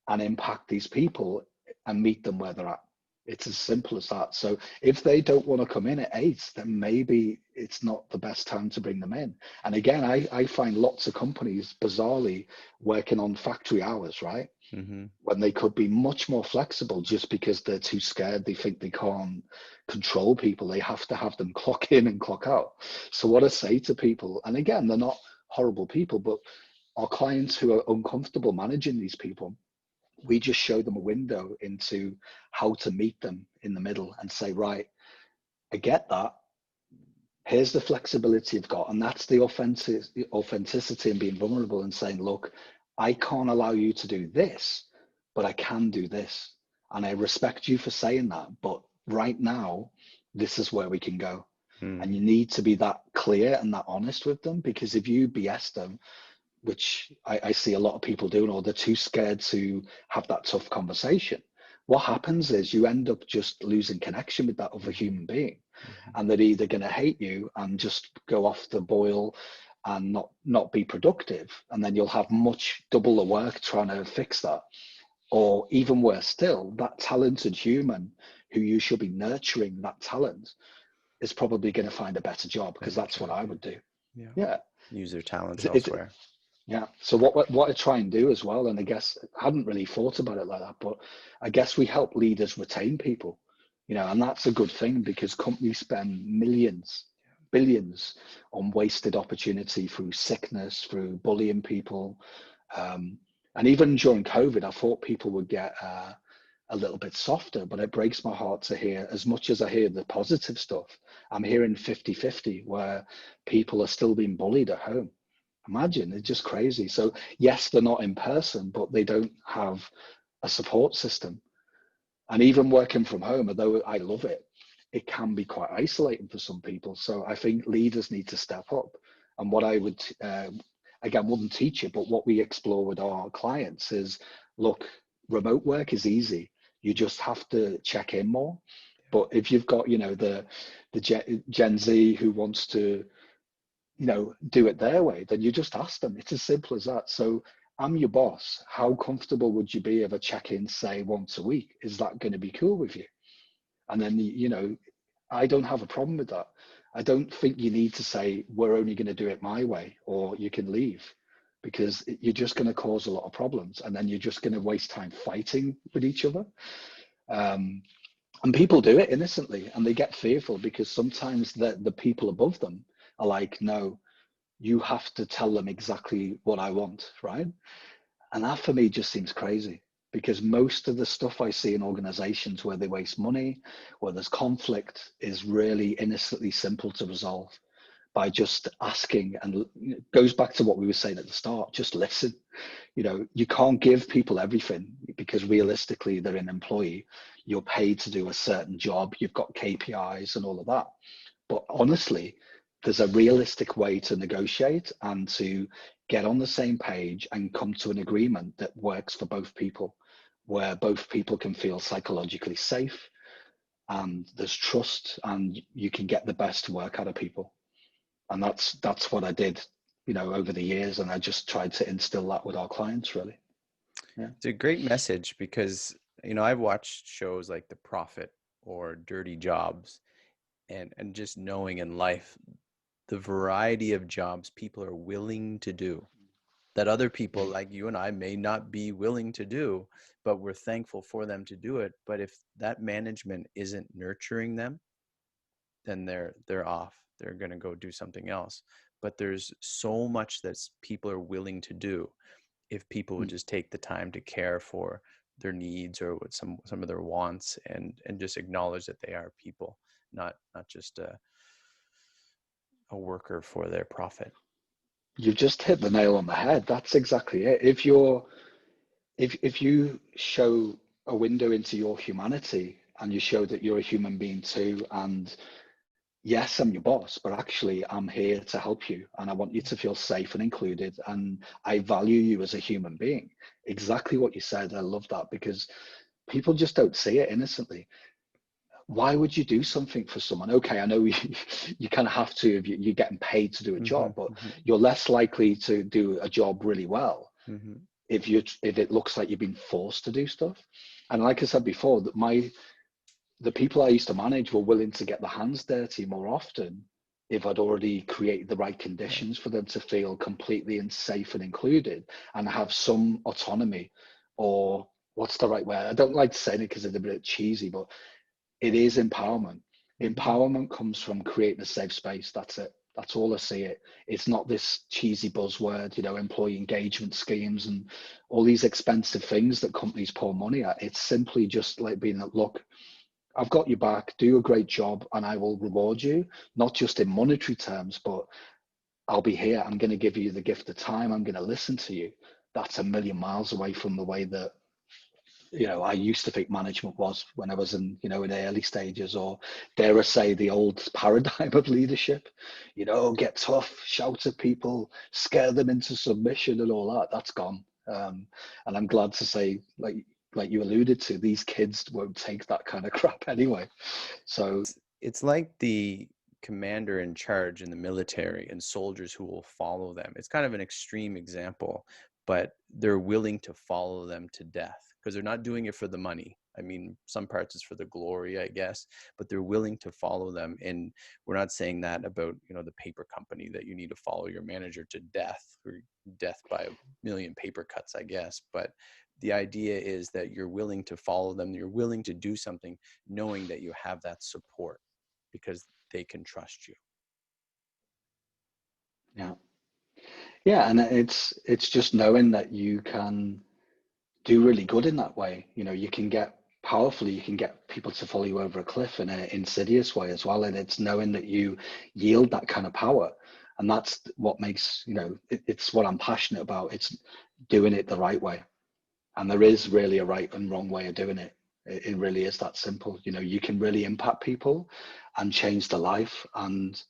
and impact these people and meet them where they're at. It's as simple as that. So if they don't want to come in at 8, then maybe it's not the best time to bring them in. And again, I find lots of companies bizarrely working on factory hours, right? When they could be much more flexible just because they're too scared. They think they can't control people. They have to have them clock in and clock out. So what I say to people, and again, they're not horrible people, but our clients who are uncomfortable managing these people, we just show them a window into how to meet them in the middle and say, right, I get that. Here's the flexibility you've got. And that's the authenticity and being vulnerable and saying, look, I can't allow you to do this, but I can do this. And I respect you for saying that. But right now, this is where we can go. And you need to be that clear and that honest with them, because if you BS them, which I see a lot of people doing, or they're too scared to have that tough conversation, what happens is you end up just losing connection with that other human being. And they're either going to hate you and just go off the boil and not be productive. And then you'll have much double the work trying to fix that. Or even worse still, that talented human who you should be nurturing that talent is probably going to find a better job, because that's what I would do. Yeah. Use their talents It's, elsewhere. Yeah. So what I try and do as well, and I guess I hadn't really thought about it like that, but I guess we help leaders retain people, and that's a good thing, because companies spend millions, billions on wasted opportunity through sickness, through bullying people. And even during COVID, I thought people would get a little bit softer, but it breaks my heart to hear, as much as I hear the positive stuff, I'm hearing 50-50 where people are still being bullied at home. Imagine, it's just crazy. So yes, they're not in person, but they don't have a support system. And even working from home, although I love it, it can be quite isolating for some people. So I think leaders need to step up. And what I would, again, wouldn't teach it, but what we explore with our clients is, look, remote work is easy. You just have to check in more. But if you've got, the Gen Z who wants to, do it their way, then you just ask them. It's as simple as that. So I'm your boss. How comfortable would you be if I check in, say, once a week? Is that going to be cool with you? And then, I don't have a problem with that. I don't think you need to say, we're only going to do it my way, or you can leave, because you're just going to cause a lot of problems. And then you're just going to waste time fighting with each other. And people do it innocently, and they get fearful because sometimes the people above them are like, no, you have to tell them exactly what I want, right? And that for me just seems crazy, because most of the stuff I see in organizations where they waste money, where there's conflict, is really innocently simple to resolve by just asking. And it goes back to what we were saying at the start, just listen. You can't give people everything, because realistically they're an employee. You're paid to do a certain job. You've got KPIs and all of that. But honestly, there's a realistic way to negotiate and to get on the same page and come to an agreement that works for both people, where both people can feel psychologically safe and there's trust, and you can get the best work out of people. And that's what I did, over the years. And I just tried to instill that with our clients, really. Yeah. It's a great message, because, I've watched shows like The Prophet or Dirty Jobs, and just knowing in life the variety of jobs people are willing to do that other people like you and I may not be willing to do, but we're thankful for them to do it. But if that management isn't nurturing them, then they're off. They're going to go do something else. But there's so much that people are willing to do if people would just take the time to care for their needs or what some of their wants, and just acknowledge that they are people, not just a worker for their profit. You've just hit the nail on the head. That's exactly it. If you show a window into your humanity and you show that you're a human being too, and yes, I'm your boss, but actually I'm here to help you and I want you to feel safe and included, and I value you as a human being. Exactly what you said. I love that, because people just don't see it innocently. Why would you do something for someone? Okay, I know you kind of have to if you're getting paid to do a job, but you're less likely to do a job really well if it looks like you've been forced to do stuff. And like I said before, that the people I used to manage were willing to get their hands dirty more often if I'd already created the right conditions for them to feel completely and safe and included and have some autonomy, or what's the right word? I don't like saying it because it's a bit cheesy, but it is empowerment. Empowerment comes from creating a safe space. That's it. That's all I see it. It's not this cheesy buzzword, employee engagement schemes and all these expensive things that companies pour money at. It's simply just like being like, look, I've got your back, do a great job, and I will reward you, not just in monetary terms, but I'll be here. I'm going to give you the gift of time. I'm going to listen to you. That's a million miles away from the way that I used to think management was when I was in the early stages, or dare I say the old paradigm of leadership, get tough, shout at people, scare them into submission and all that. That's gone. And I'm glad to say, like you alluded to, these kids won't take that kind of crap anyway. So it's like the commander in charge in the military and soldiers who will follow them. It's kind of an extreme example, but they're willing to follow them to death because they're not doing it for the money. I mean, some parts is for the glory, I guess, but they're willing to follow them. And we're not saying that about, the paper company, that you need to follow your manager to death, or death by a million paper cuts, I guess. But the idea is that you're willing to follow them. You're willing to do something knowing that you have that support because they can trust you. Yeah, and it's just knowing that you can do really good in that way. You can get powerfully, you can get people to follow you over a cliff in an insidious way as well. And it's knowing that you yield that kind of power. And that's what makes, it's what I'm passionate about. It's doing it the right way. And there is really a right and wrong way of doing it. It really is that simple. You can really impact people and change their life. And,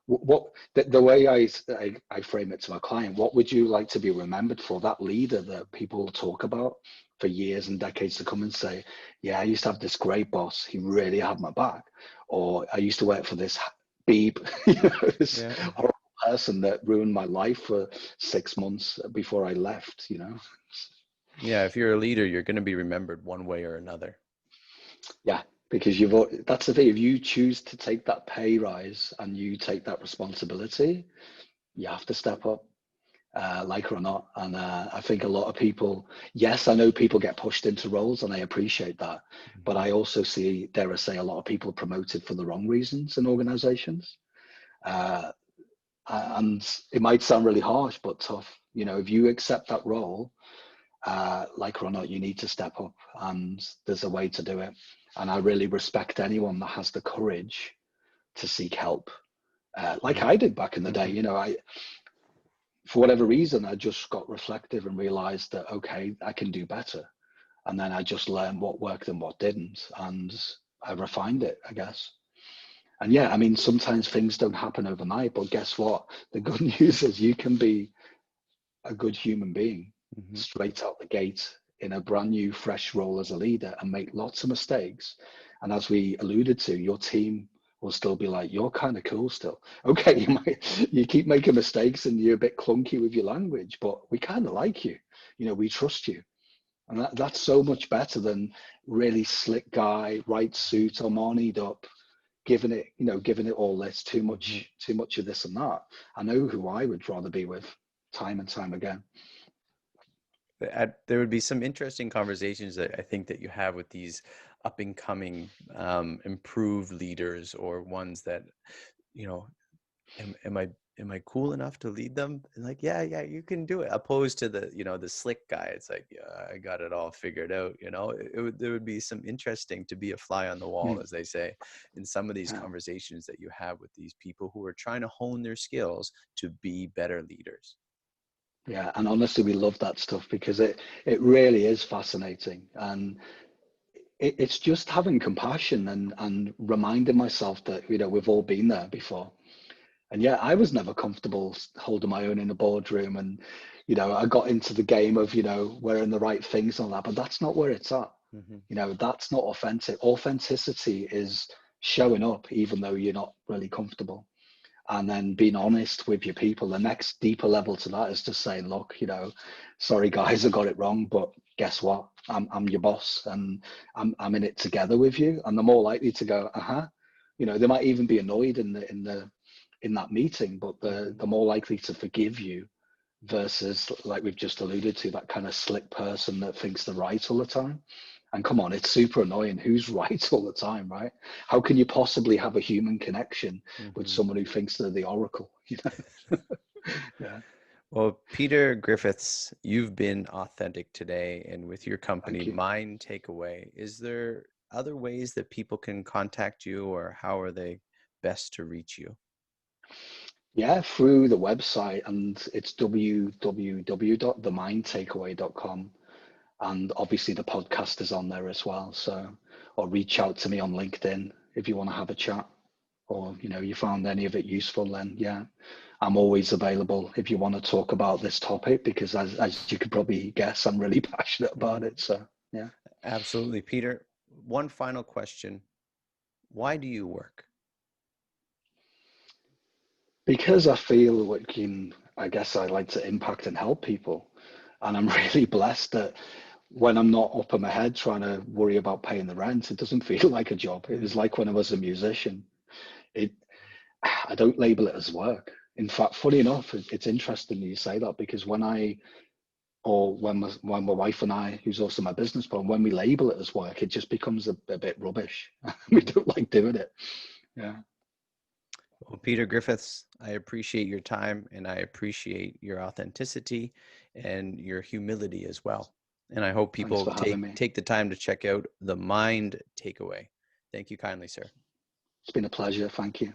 what the way I frame it to my client, what would you like to be remembered for? That leader that people talk about for years and decades to come and say, yeah, I used to have this great boss. He really had my back. Or I used to work for this beep, this horrible person that ruined my life for 6 months before I left, Yeah, if you're a leader, you're going to be remembered one way or another. Yeah, because that's the thing. If you choose to take that pay rise and you take that responsibility, you have to step up, like it or not. And I think a lot of people, yes, I know people get pushed into roles and I appreciate that. But I also see, dare I say, a lot of people promoted for the wrong reasons in organizations. And it might sound really harsh, but tough. If you accept that role, like it or not, you need to step up, and there's a way to do it. And I really respect anyone that has the courage to seek help, like I did back in the day. I, for whatever reason, I just got reflective and realized that, okay, I can do better. And then I just learned what worked and what didn't, and I refined it, I guess. And yeah, I mean, sometimes things don't happen overnight, but guess what? The good news is you can be a good human being straight out the gate in a brand new, fresh role as a leader and make lots of mistakes. And as we alluded to, your team will still be like, you're kind of cool still. Okay, you keep making mistakes and you're a bit clunky with your language, but we kind of like you. We trust you. And that's so much better than really slick guy, right suit, Armani'd up, giving it all this, too much of this and that. I know who I would rather be with. time and time again. There would be some interesting conversations that I think that you have with these up and coming improved leaders, or ones that, you know, am I cool enough to lead them? And like, yeah, you can do it. Opposed to the, the slick guy. It's like, yeah, I got it all figured out. There would be some interesting to be a fly on the wall, as they say, in some of these Yeah. conversations that you have with these people who are trying to hone their skills to be better leaders. Yeah, and honestly, we love that stuff because it really is fascinating, and it's just having compassion and reminding myself that we've all been there before. And yeah, I was never comfortable holding my own in a boardroom, and I got into the game of wearing the right things and all that, but that's not where it's at. That's not authentic. Authenticity is showing up even though you're not really comfortable, and then being honest with your people. The next deeper level to that is just saying, look, sorry guys, I got it wrong, but guess what? I'm your boss, and I'm in it together with you. And they're more likely to go, they might even be annoyed in that meeting, but they're more likely to forgive you, versus, like we've just alluded to, that kind of slick person that thinks they're right all the time. And come on, it's super annoying. Who's right all the time, right? How can you possibly have a human connection with someone who thinks they're the oracle? Yeah. Well, Peter Griffiths, you've been authentic today, and with your company, Thank you. Mind Takeaway. Is there other ways that people can contact you, or how are they best to reach you? Yeah, through the website, and it's www.themindtakeaway.com. And obviously the podcast is on there as well. So, or reach out to me on LinkedIn if you want to have a chat, or you found any of it useful, then yeah, I'm always available if you want to talk about this topic, because as you could probably guess, I'm really passionate about it. So yeah. Absolutely. Peter, one final question. Why do you work? Because I feel I guess I like to impact and help people. And I'm really blessed that when I'm not up in my head trying to worry about paying the rent, it doesn't feel like a job. It was like when I was a musician. I don't label it as work. In fact, funny enough, it's interesting you say that, because when my wife and I, who's also my business partner, when we label it as work, it just becomes a bit rubbish. We don't like doing it. Yeah. Well, Peter Griffiths, I appreciate your time, and I appreciate your authenticity and your humility as well. And I hope Thanks people for having me. take the time to check out the Mind Takeaway. Thank you kindly, sir. It's been a pleasure. Thank you.